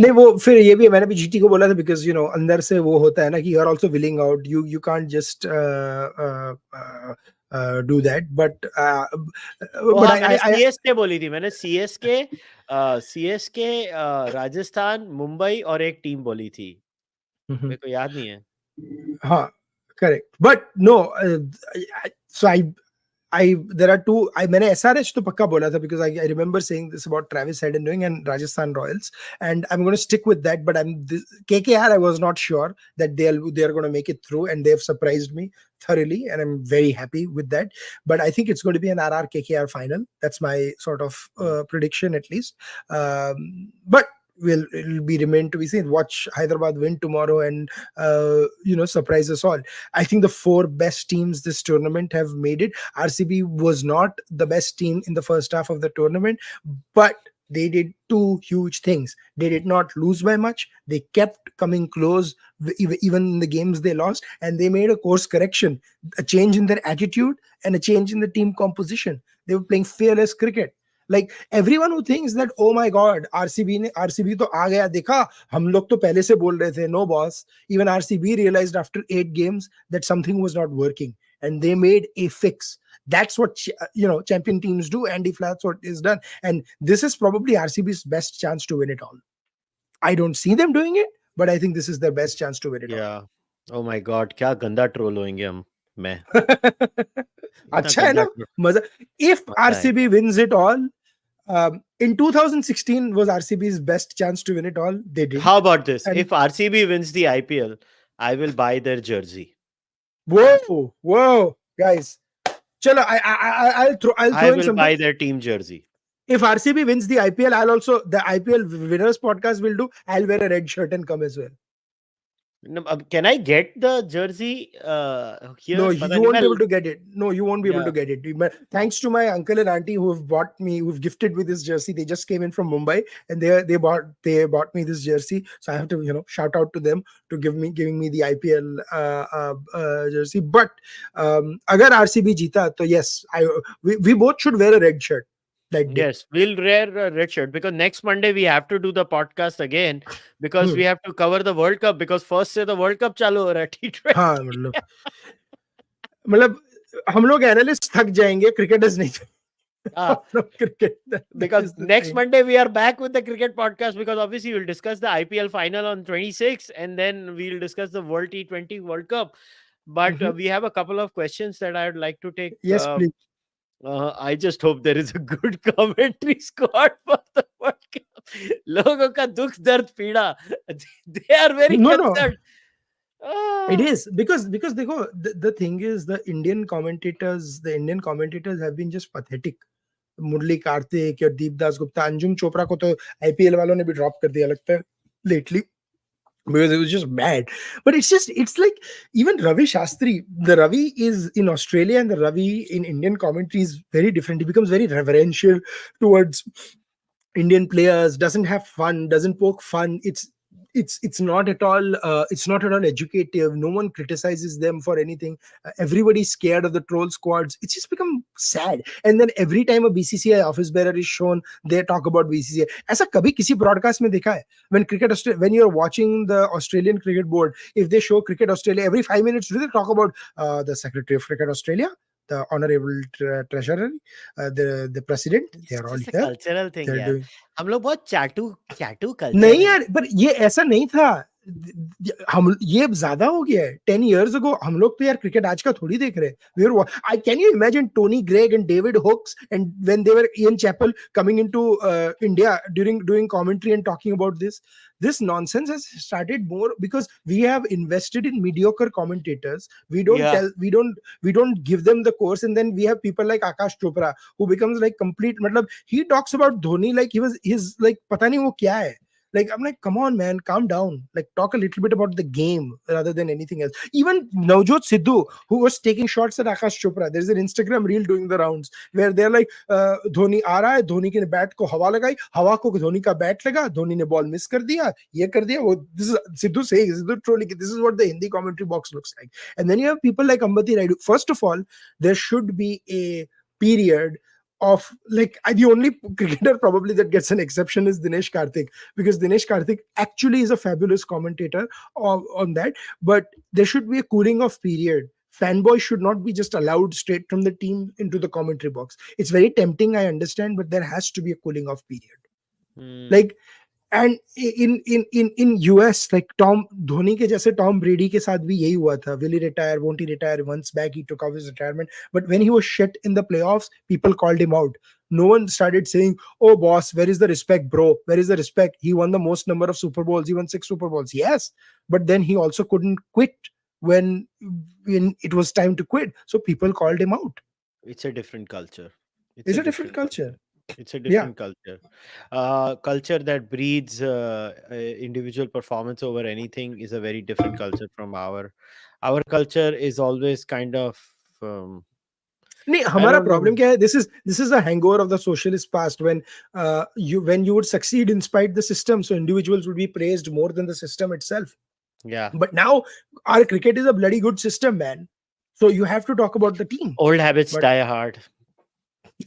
नहीं वो फिर ये भी मैंने भी जीटी को बोला था because you know अंदर से वो होता है ना कि you are also willing out, you can't just do that, but मैंने CSK बोली थी. मैंने CSK राजस्थान मुंबई और एक टीम बोली थी. मेरे को याद नहीं है. हाँ correct, but no so there are two. मैंने SRH तो पक्का बोला था because I remember saying this about Travis Head and doing and Rajasthan Royals, and I'm going to stick with that. But KKR I was not sure that they are going to make it through, and they've surprised me thoroughly, and I'm very happy with that. But I think it's going to be an RR KKR final. That's my sort of prediction at least. But it'll be remain to be seen. Watch Hyderabad win tomorrow and surprise us all. I think the 4 best teams this tournament have made it. RCB was not the best team in the first half of the tournament, but they did 2 huge things. They did not lose by much. They kept coming close even in the games they lost, and they made a course correction, a change in their attitude and a change in the team composition. They were playing fearless cricket. Like everyone who thinks that oh my god RCB तो आ गया देखा हम लोग तो पहले से बोल रहे थे, no boss. Even RCB realized after 8 games that something was not working, and they made a fix. That's what champion teams do, and if that's what is done, and this is probably RCB's best chance to win it all. I don't see them doing it, but I think this is their best chance to win it all. Yeah. Oh my god, क्या गंदा troll होंगे हम. मैं अच्छा है ना मजा. If RCB wins it all, in 2016 was RCB's best chance to win it all. They did. How about this? If RCB wins the IPL, I will buy their jersey. Whoa, guys. Chalo, I'll throw I in will something. buy their team jersey. If RCB wins the IPL, the IPL winners podcast will do. I'll wear a red shirt and come as well. No, can I get the jersey here? No, you won't be able to get it. No, you won't be able to get it. Thanks to my uncle and auntie who've gifted me this jersey. They just came in from Mumbai and they bought me this jersey. So I have to shout out to them to giving me the IPL jersey. But agar RCB jeeta, to yes, we both should wear a red shirt. Yes, we'll wear a red shirt because next Monday we have to do the podcast again because we have to cover the World Cup because first से the World Cup चालू हो रहा है T20. हाँ मतलब हम लोग analyst थक जाएंगे, क्रिकेटर्स नहीं. Because next Monday we are back with the cricket podcast because obviously we'll discuss the IPL final on 26 and then we'll discuss the World T20 World Cup. But we have a couple of questions that I would like to take. Yes, please. I just hope there is a good commentary squad for the World Cup. लोगों का दुख दर्द पीड़ा, they are very concerned. It is because the thing is the Indian commentators have been just pathetic. मुरली कार्तिक और दीपदास गुप्ता, अंजुम चोपड़ा को तो IPL वालों ने भी ड्रॉप कर दिया लगता है lately. Because it was just bad. But it's like even Ravi Shastri, the Ravi is in Australia and the Ravi in Indian commentary is very different. He becomes very reverential towards Indian players, doesn't have fun, doesn't poke fun. It's not at all educative. No one criticizes them for anything. Everybody's scared of the troll squads. It's just become sad. And then every time a BCCI office bearer is shown, they talk about BCCI. ऐसा कभी किसी broadcast में देखा है? When you're watching the Australian Cricket Board, if they show Cricket Australia every 5 minutes, do they talk about the Secretary of Cricket Australia, the honorable treasurer, the president? They are all here. Cultural thing यार. हम लोग बहुत चाटू culture नहीं यार, पर ये ऐसा नहीं था. हम ये ज्यादा हो गया है. 10 years ago हम लोग तो यार क्रिकेट आज का थोड़ी देख रहे. Can you imagine Tony Greig and David Hooks and when they were Ian Chappell coming into India during commentary and talking about this? this nonsense has started more because we have invested in mediocre commentators. We Yeah. don't give them the course, and then we have people like Akash Chopra who becomes like complete. Matlab, he talks about Dhoni like his like pata nahi wo kya hai. Like, I'm like, come on, man, calm down. Like, talk a little bit about the game rather than anything else. Even Navjot Sidhu, who was taking shots at Akash Chopra, there's an Instagram reel doing the rounds where they're like, Dhoni आ रहा है, धोनी के bat को हवा लगाई, हवा को धोनी का bat लगा, धोनी ने बॉल मिस कर दिया, ये कर दिया वो. This is Sidhu saying, Sidhu trolling. This is what the Hindi commentary box looks like. And then you have people like Ambati Raidu. First of all, there should be a period of like the only cricketer probably that gets an exception is Dinesh Karthik, because Dinesh Karthik actually is a fabulous commentator on that. But there should be a cooling off period. Fanboys should not be just allowed straight from the team into the commentary box. It's very tempting, I understand, but there has to be a cooling off period. Like, and in US, like Tom Dhoni ke jaise Tom Brady ke saath bhi yahi hua tha. Will he retire? Won't he retire? Once back, he took off his retirement. But when he was shit in the playoffs, people called him out. No one started saying, "Oh, boss, where is the respect, bro? Where is the respect? He won the most number of Super Bowls. He won 6 Super Bowls." Yes, but then he also couldn't quit when it was time to quit. So people called him out. It's a different culture. It's a different culture. It's a different culture. Culture that breeds individual performance over anything is a very different culture from our culture is always kind of नहीं, हमारा problem क्या है? This is a hangover of the socialist past when you would succeed in spite the system, so individuals would be praised more than the system itself. Yeah. But now our cricket is a bloody good system, man. So you have to talk about the team. Old habits die hard.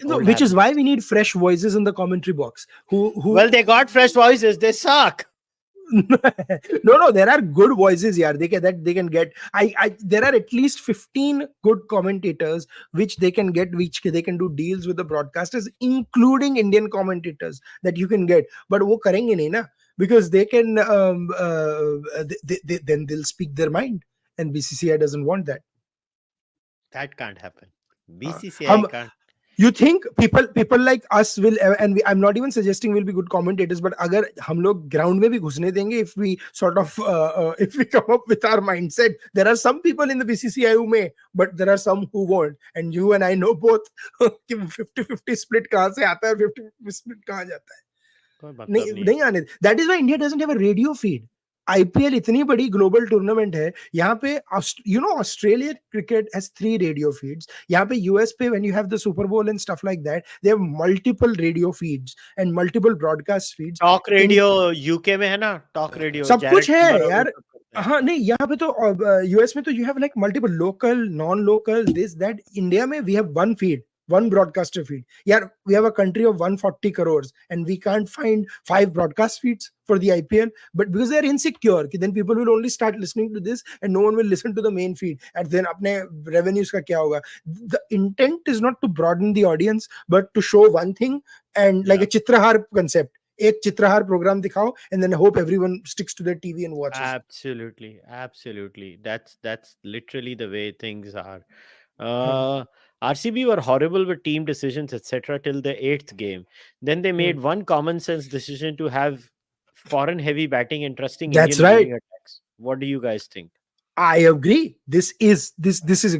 No, which is why we need fresh voices in the commentary box. Who Well, they got fresh voices. They suck. no, there are good voices here. They can get. There are at least 15 good commentators which they can get, which they can do deals with the broadcasters, including Indian commentators that you can get. But wo karenge nahi na, because they can. Then they'll speak their mind, and BCCI doesn't want that. That can't happen. BCCI can't. You think people like us will, and I'm not even suggesting we'll be good commentators, but agar hum log ground mein bhi ghusne denge, if we sort of if we come up with our mindset, there are some people in the BCCI who may, but there are some who won't, and you and I know both. 50-50 split kahan se aata hai, 50-50 split kahan jata hai. Nahi aane. That is why India doesn't have a radio feed. IPL इतनी बड़ी global tournament है, यहाँ पे Australia cricket has 3 radio feeds. यहाँ पे US पे when you have the super bowl and stuff like that, they have multiple radio feeds and multiple broadcast feeds. Talk radio UK में है ना, टॉक रेडियो सब कुछ है यार. हाँ नहीं, यहाँ पे तो यूएस में तो you have like multiple local, non local, this that. India में we have one feed, one broadcaster feed. Yeah, we have a country of 140 crores and we can't find 5 broadcast feeds for the IPL, but because they're insecure, then people will only start listening to this and no one will listen to the main feed, and then apne revenues ka kya hoga? The intent is not to broaden the audience, but to show one thing, and like a Chitrahar concept. एक Chitrahaar program दिखाओ and then hope everyone sticks to their TV and watches. Absolutely. That's literally the way things are. RCB were horrible with team decisions, etc. till the 8th game. Then they made one common sense decision to have foreign heavy batting and trusting That's Indian right. bowling attacks. What do you guys think? I agree. This is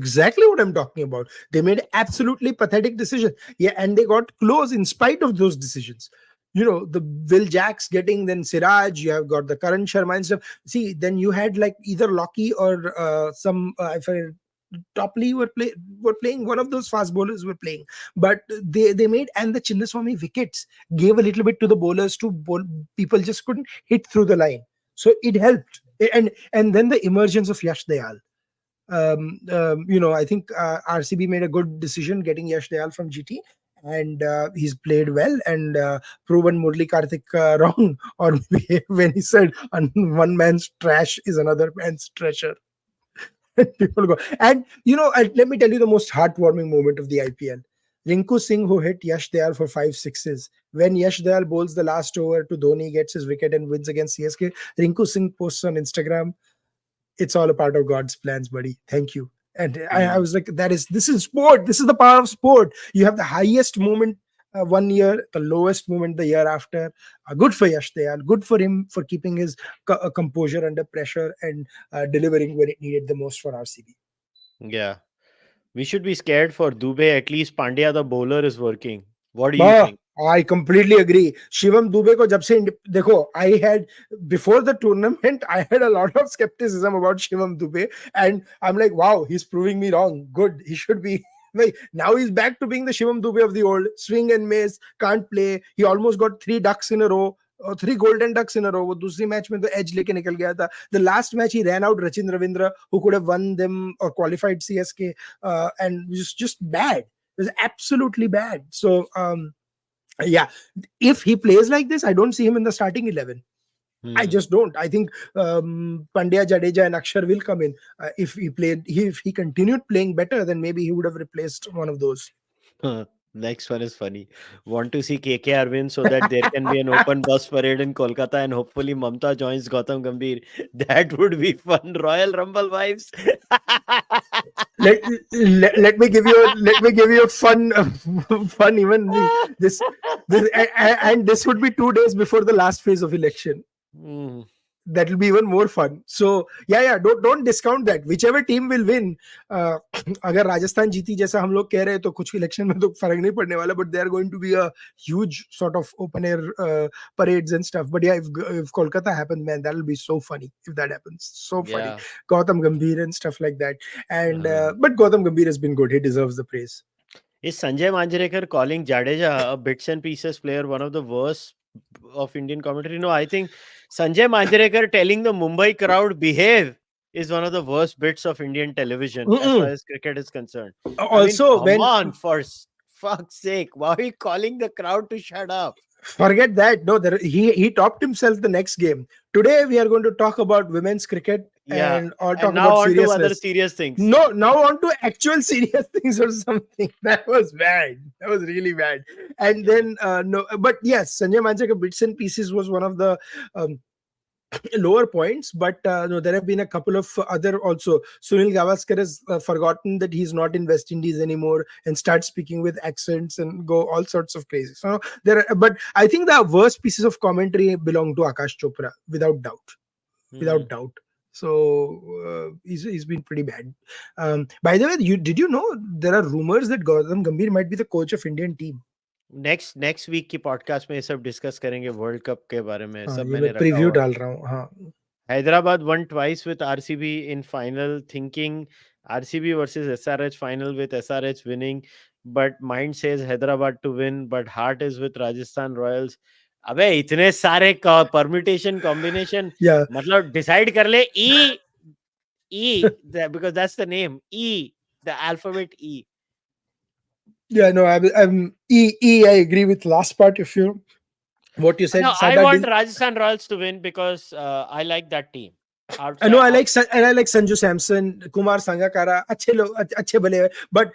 exactly what I'm talking about. They made absolutely pathetic decisions. Yeah, and they got close in spite of those decisions. You know, the Will Jacks getting then Siraj, you have got the Karan Sharma and stuff. See, then you had like either Lockie or some if I Topley were playing, one of those fast bowlers were playing, but they made, and the Chinnaswamy wickets gave a little bit to the bowlers to bowl. People just couldn't hit through the line, so it helped. And then the emergence of Yash Dayal. I think RCB made a good decision getting Yash Dayal from GT, and he's played well and proven Murli Karthik wrong, or when he said one man's trash is another man's treasure. People go, and let me tell you the most heartwarming moment of the IPL. Rinku Singh, who hit Yash Dayal for 5 sixes. When Yash Dayal bowls the last over to Dhoni, gets his wicket and wins against CSK, Rinku Singh posts on Instagram, "It's all a part of God's plans, buddy. Thank you." And I was like, this is sport. This is the power of sport. You have the highest moment 1 year, the lowest moment the year after. Good for Yash Dayal. Good for him for keeping his composure under pressure and delivering when it needed the most for RCB. Yeah. We should be scared for Dubey. At least Pandya, the bowler, is working. What do you Bah, think? I completely agree. Shivam Dubey ko jab se dekho, I had before the tournament, I had a lot of skepticism about Shivam Dubey, and I'm like, wow, he's proving me wrong. Good, he should be. Like, now he's back to being the Shivam Dubey of the old. Swing and miss, can't play. He almost got 3 ducks in a row. 3 golden ducks in a row. वो दूसरी match में तो edge लेके निकल गया था. The last match he ran out Rachin Ravindra, who could have won them or qualified CSK, and was just bad. It was absolutely bad. So yeah, if he plays like this, I don't see him in the starting 11. I just don't. I think Pandya, Jadeja, and Akshar will come in. If he continued playing better, then maybe he would have replaced one of those. Next one is funny. Want to see KKR win so that there can be an open bus parade in Kolkata and hopefully Mamta joins Gautam Gambhir. That would be fun. Royal Rumble vibes. let me give you a fun even this and this would be 2 days before the last phase of election. That will be even more fun. So yeah, don't discount that. Whichever team will win, अगर राजस्थान जीती जैसा हम लोग कह रहे हैं तो कुछ इलेक्शन में तो फर्क नहीं पड़ने वाला, but they are going to be a huge sort of open air parades and stuff. But yeah, if Kolkata happens, man, that will be so funny if that happens. So funny. Yeah. Gautam Gambhir and stuff like that. And but Gautam Gambhir has been good. He deserves the praise. Is Sanjay Manjrekar calling Jadeja a bits and pieces player one of the worst of Indian commentary? No, I think Sanjay Manjrekar telling the Mumbai crowd behave is one of the worst bits of Indian television as far as cricket is concerned. Also, I mean, come on, for fuck's sake, why are you calling the crowd to shut up? Forget that. No, he topped himself the next game. Today we are going to talk about women's cricket and or talk now about on seriousness. to other serious things. No, now on to actual serious things or something. That was bad. That was really bad. And then no, but yes, Sanjay Manjrekar bits and pieces was one of the lower points, but no, there have been a couple of other also. Sunil Gavaskar has forgotten that he's not in West Indies anymore and starts speaking with accents and go all sorts of crazy. So but I think the worst pieces of commentary belong to Akash Chopra, without doubt. So he's been pretty bad. By the way, did you know there are rumors that Gautam Gambhir might be the coach of Indian team? Next week की podcast में ये सब discuss करेंगे world cup के बारे में. सब मैंने प्रीव्यू डाल रहा हूँ. हाँ, Hyderabad won twice with RCB in final, thinking RCB versus SRH final with SRH winning, but mind says Hyderabad to win, but heart is with Rajasthan Royals. अबे इतने सारे permutation combination, मतलब decide कर ले E because that's the name, the alphabet E. Yeah, no, I'm I agree with last part. If you what you said, no, I want Rajasthan Royals to win because I like that team. I know I like Sanju Samson, Kumar Sangakkara, अच्छे भले, but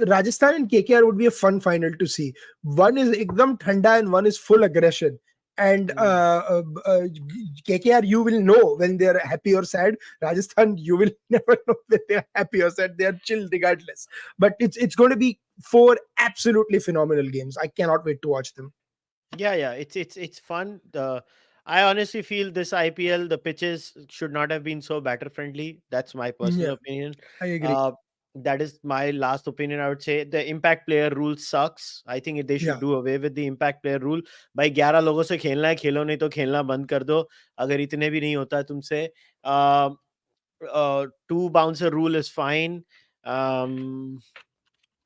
Rajasthan and KKR would be a fun final to see. One is ekdam thanda and one is full aggression. And KKR, you will know when they are happy or sad. Rajasthan, you will never know when they are happy or sad. They are chill regardless. But it's going to be 4 absolutely phenomenal games. I cannot wait to watch them. Yeah, it's fun. I honestly feel this IPL, the pitches should not have been so batter friendly. That's my personal opinion. I agree. That is my last opinion. I would say the impact player rule sucks. I think they should do away with the impact player rule. भाई 11 लोगों से खेलना है, खेलो नहीं तो खेलना बंद कर दो. अगर इतने भी नहीं होता तुमसे, 2 bouncer rule is fine.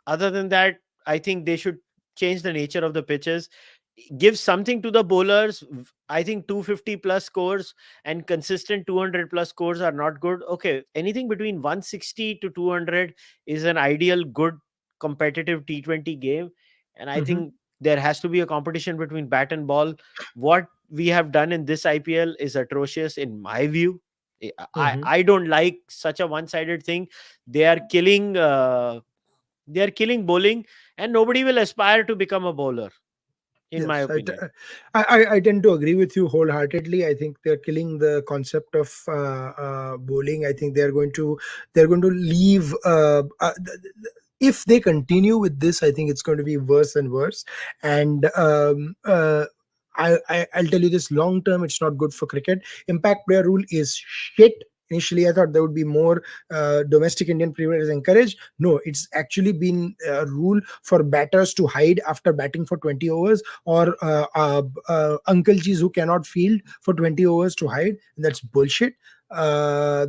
Other than that, I think they should change the nature of the pitches. Give something to the bowlers. I think 250 plus scores and consistent 200 plus scores are not good. Okay, anything between 160 to 200 is an ideal good competitive T20 game. And I think there has to be a competition between bat and ball. What we have done in this IPL is atrocious in my view. I don't like such a one-sided thing. They are killing bowling, and nobody will aspire to become a bowler. In my opinion, I tend to agree with you wholeheartedly. I think they're killing the concept of bowling. I think they're going to leave. if they continue with this, I think it's going to be worse and worse. And I'll tell you this: long term, it's not good for cricket. Impact player rule is shit. Initially, I thought there would be more domestic Indian players encouraged. No, it's actually been a rule for batters to hide after batting for 20 overs, or Uncle G's who cannot field for 20 overs to hide. And that's bullshit. Yeah,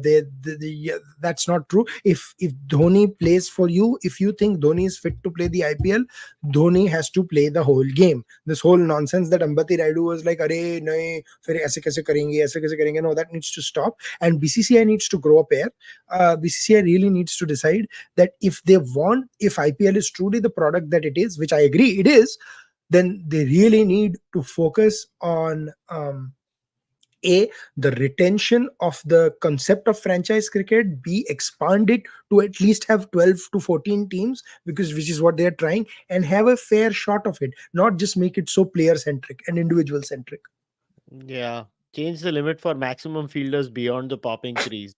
that's not true. If Dhoni plays for you, if you think Dhoni is fit to play the IPL, Dhoni has to play the whole game. This whole nonsense that Ambati Raidu was like, "Arey, nahi, fir aise kaise karenge, aise kaise karenge." No, that needs to stop. And BCCI needs to grow a pair. BCCI really needs to decide that if they want, if IPL is truly the product that it is, which I agree it is, then they really need to focus on the retention of the concept of franchise cricket, B, expand it to at least have 12 to 14 teams, because which is what they're trying, and have a fair shot of it, not just make it so player centric and individual centric. Yeah. Change the limit for maximum fielders beyond the popping crease.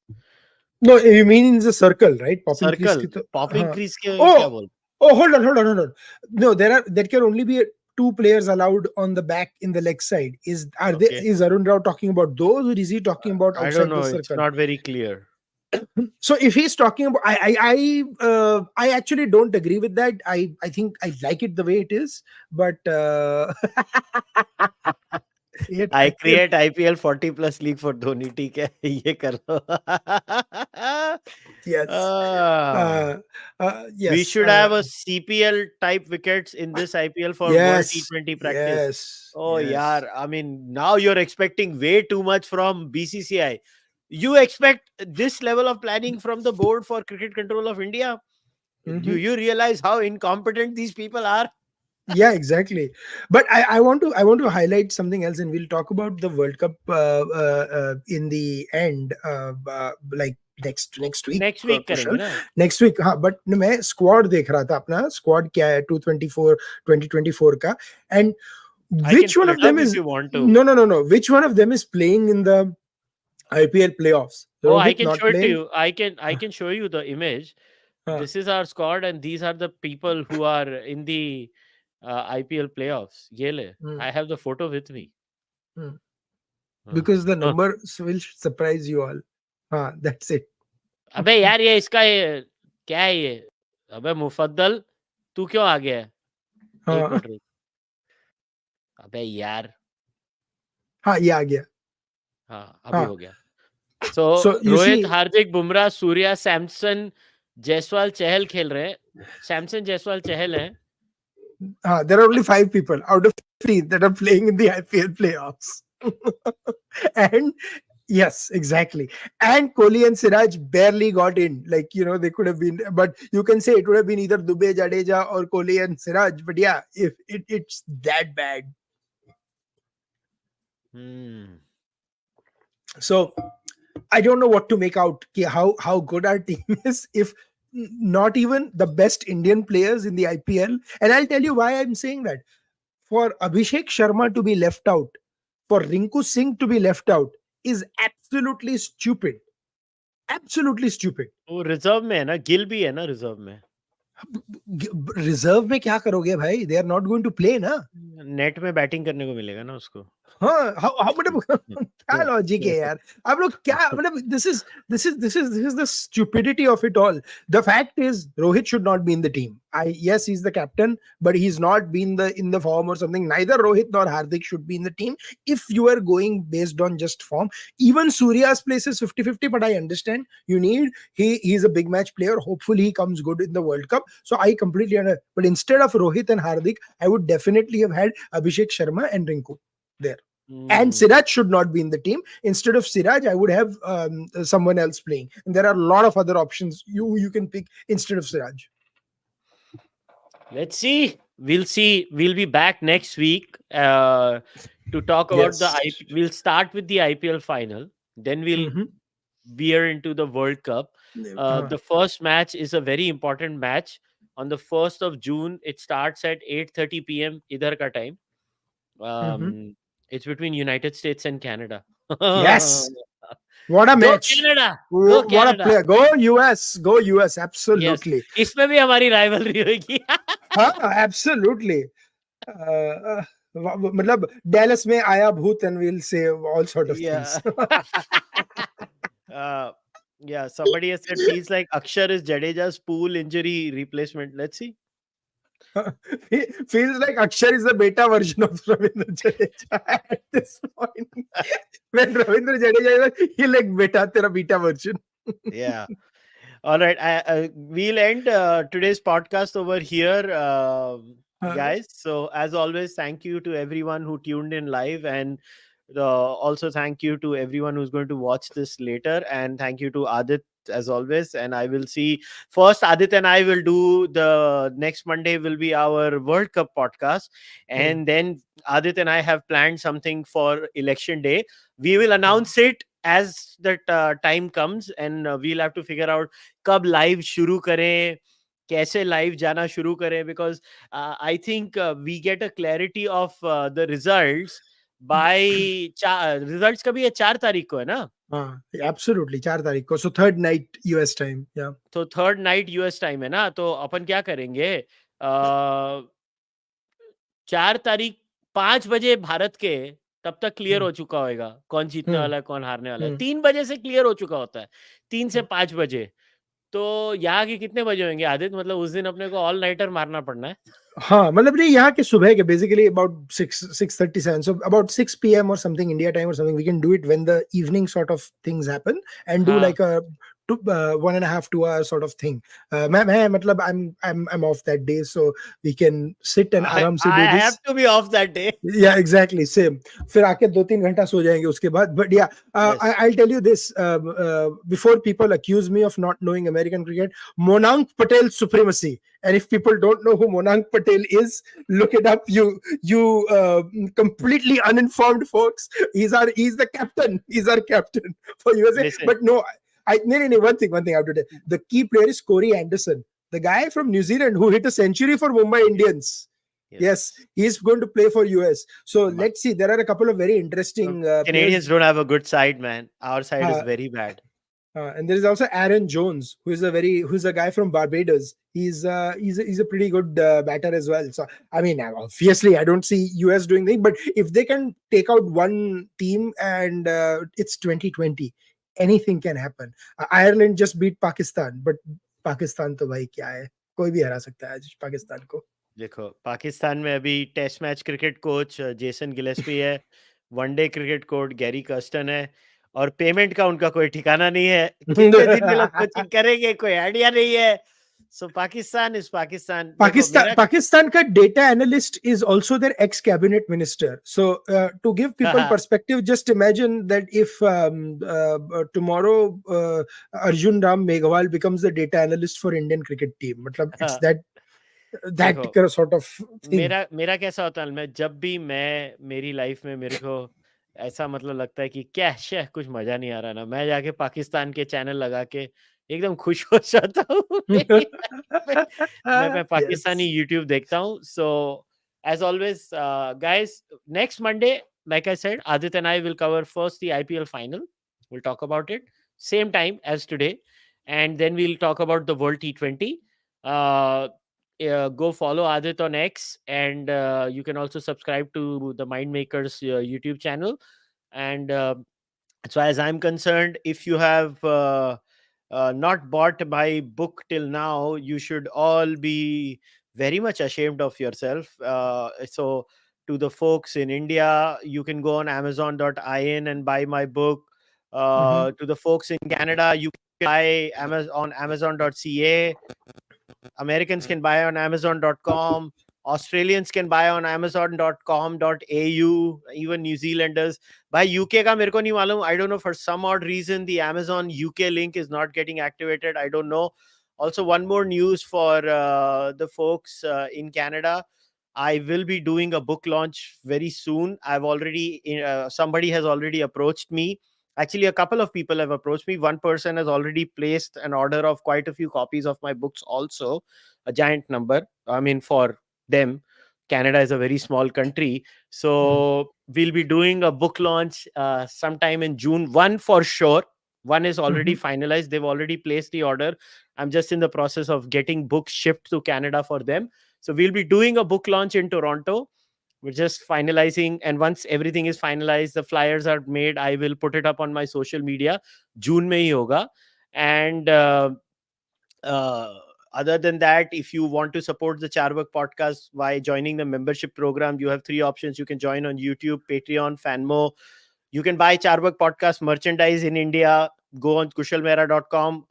No, you mean in the circle, right? Popping crease Circle. Popping crease ke Oh. kya bol? Hold on. No, there can only be two players allowed on the back in the leg side. Is Arun Rao talking about those, or is he talking about I outside don't know. the circle? It's not very clear. So if he's talking about, I actually don't agree with that. I think I like it the way it is, but I create IPL 40 plus league for Dhoni. ठीक है ये कर लो. yes. Yes. We should have a CPL type wickets in this IPL for World T20 practice. Yes. Oh, yaar. I mean, now you're expecting way too much from BCCI. You expect this level of planning from the board for cricket control of India? Do you realize how incompetent these people are? Yeah, exactly. But I want to highlight something else, and we'll talk about the World Cup in the end, like next week. Next week करेंगे ना? Next week, हाँ. But मैं squad देख रहा था अपना squad क्या है 2024 का, and which one of them is no. Which one of them is playing in the IPL playoffs? Oh, I can show it to you. I can show you the image. This is our squad, and these are the people who are in the IPL playoffs. ये ले. I have the photo with me. Because the numbers will surprise you all. That's it. अबे यार ये इसका क्या है ये? अबे मुफद्दल तू क्यों आ गया है? एक मिनट रुक. अबे यार. हाँ ये आ गया. हाँ अभी हो गया. So रोहित, हार्दिक, बुमराह, सूर्या, सैमसन, जायसवाल, चहल खेल रहे हैं. सैमसन, जायसवाल, चहल हैं. There are only 5 people out of 3 that are playing in the IPL playoffs. And yes, exactly. And Kohli and Siraj barely got in. Like, they could have been, but you can say it would have been either Dubey, Jadeja, or Kohli and Siraj. But yeah, if it's that bad. So I don't know what to make out how good our team is if not even the best Indian players in the IPL. And I'll tell you why I'm saying that. For Abhishek Sharma to be left out, for Rinku Singh to be left out, is absolutely stupid. Absolutely stupid. वो reserve में है ना, गिल भी है ना reserve में. Reserve में क्या करोगे भाई? They are not going to play ना. नेट में बैटिंग करने को मिलेगा ना उसको. हाँ, मतलब क्या लॉजिक है यार? आप लोग क्या मतलब this is the stupidity of it all. The fact is Rohit should not be in the team. Yes, he's the captain, but he's not been in the form or something. Neither Rohit nor Hardik should be in the team if you are going based on just form. Even Surya's place is 50-50, but I understand you need he's a big match player. Hopefully he comes good in the World Cup. So I completely understand. But instead of Rohit and Hardik, I would definitely have had Abhishek Sharma and Rinku there. And Siraj should not be in the team. Instead of Siraj, I would have someone else playing. And there are a lot of other options you can pick instead of Siraj. Let's see. We'll see. We'll be back next week to talk about we'll start with the IPL final. Then we'll veer into the World Cup. The first match is a very important match. On the 1st of June, it starts at 8:30 p.m. idhar ka time. It's between United States and Canada. Yes. What a Go match. Canada! Go What a Canada! player. Go US. Go US. Yes. Absolutely. इसमें भी हमारी rivalry होगी. Absolutely. मतलब Dallas में आया भूत and we'll say all sort of Yeah. things. uh, yeah, somebody has said feels like Akshar is Jadeja's pool injury replacement. Let's see. Feels like Akshar is the beta version of Ravindra Jadeja at this point. When Ravindra Jadeja is like, he like beta version. Yeah. All right. We'll end today's podcast over here, guys. So, as always, thank you to everyone who tuned in live, and also thank you to everyone who's going to watch this later. And thank you to Adit, as always. And I will see first, Adit and I will do the next Monday, will be our World Cup podcast. And then Adit and I have planned something for election day. We will announce it as that time comes, and we'll have to figure out कब live शुरू करें, कैसे live जाना शुरू करें, because I think we get a clarity of the results by results कभी है 4 तारीख को है ना? Absolutely 4 तारीख को. So third night US time. Yeah. तो थर्ड नाइट यूएस टाइम है ना, तो अपन क्या करेंगे, 4 तारीख 5 बजे भारत के, तब तक क्लियर हो चुका होगा कौन जीतने वाला है कौन हारने वाला है. 3 बजे से क्लियर हो चुका होता है, 3 से 5 बजे. तो यहाँ के कितने बजे होंगे आदित्य, मतलब उस दिन अपने को ऑल नाइटर मारना पड़ना है. हाँ मतलब नहीं, यहाँ के सुबह के basically about 6:37, so about 6 p.m. or something India time or something. We can do it when the evening sort of things happen and do like a 1.5 2 hour sort of thing. मैं मतलब I'm off that day, so we can sit and आराम से do I this. have to be off that day. Yeah, exactly, same. फिर आके 2-3 घंटा सो जाएंगे उसके बाद. But yeah, I'll tell you this, before people accuse me of not knowing American cricket, Monank Patel supremacy. And if people don't know who Monank Patel is, look it up. You completely uninformed folks. He's the captain. He's our captain for USA. Listen. But no, one thing I have to tell. The key player is Corey Anderson, the guy from New Zealand who hit a century for Mumbai Indians. Yes, he's going to play for US. So let's see. There are a couple of very interesting Canadians players. don't have a good side, man. Our side is very bad. And there is also Aaron Jones, who's a guy from Barbados. He's a pretty good batter as well. So I mean, obviously, I don't see US doing things, but if they can take out one team and it's 2020, anything can happen. Ireland just beat Pakistan, but Pakistan तो भाई क्या है, कोई भी हरा सकता है आज पाकिस्तान को. देखो पाकिस्तान में अभी test match cricket coach Jason Gillespie है, one day cricket coach Gary Kirsten है, और पेमेंट का उनका कोई ठिकाना नहीं है. कितने दिन में लोग कोचिंग करेंगे, कोई आइडिया नहीं है. So Pakistan is Pakistan. Pakistan का data analyst is also their ex-cabinet minister. So to give people perspective, just imagine that if tomorrow Arjun Ram Meghwal becomes the data analyst for Indian cricket team. मतलब it's that sort of thing. मेरा कैसा होता है, मैं जब भी मेरी life में मेरे को ऐसा मतलब लगता है कि क्या कुछ मजा नहीं आ रहा ना, मैं जाके पाकिस्तान के चैनल लगा के एकदम खुश हो जाता हूँ. मैं पाकिस्तानी YouTube देखता हूँ. So as always, guys, next Monday, like I said, Adit and I will cover first the IPL final. We'll talk about it same time as today, and then we'll talk about the World T20. Go follow Adit on X, and you can also subscribe to the Mindmakers YouTube channel. And so as I'm concerned, if you have not bought my book till now, you should all be very much ashamed of yourself. So to the folks in India, you can go on amazon.in and buy my book. To the folks in Canada, you can buy on amazon.ca. Americans can buy on amazon.com. Australians can buy on amazon.com.au. Even New Zealanders. By UK ka mere ko nahi malum. I don't know, for some odd reason the Amazon UK link is not getting activated. I don't know. Also, one more news for the folks in Canada. I will be doing a book launch very soon. I've already somebody has already approached me. Actually, a couple of people have approached me. One person has already placed an order of quite a few copies of my books also, a giant number, I mean, for them. Canada is a very small country. So we'll be doing a book launch sometime in June. One for sure. One is already finalized. They've already placed the order. I'm just in the process of getting books shipped to Canada for them. So we'll be doing a book launch in Toronto. We're just finalizing. And once everything is finalized, the flyers are made, I will put it up on my social media. June mein hi hoga. And other than that, if you want to support the Cārvāka podcast by joining the membership program, you have three options. You can join on YouTube, Patreon, Fanmo. You can buy Cārvāka podcast merchandise in India. Go on kushalmehra.com.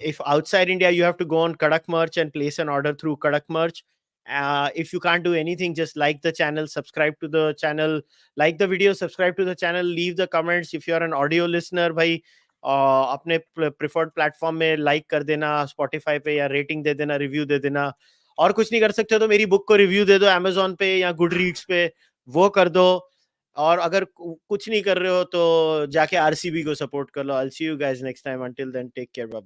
If outside India, you have to go on Kadak Merch and place an order through Kadak Merch. If you can't do anything, just like the channel, subscribe to the channel, like the video, subscribe to the channel, leave the comments. If you're an audio listener, भाई अपने preferred platform में like कर देना, Spotify पे, या rating दे देना, review दे देना. और कुछ नहीं कर सकते तो मेरी बुक को रिव्यू दे दो Amazon पे या गुड रीड्स पे, वो कर दो. और अगर कुछ नहीं कर रहे हो तो जाके RCB को सपोर्ट कर लो. I'll see you guys next time. Until then, take care. Bye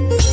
bye.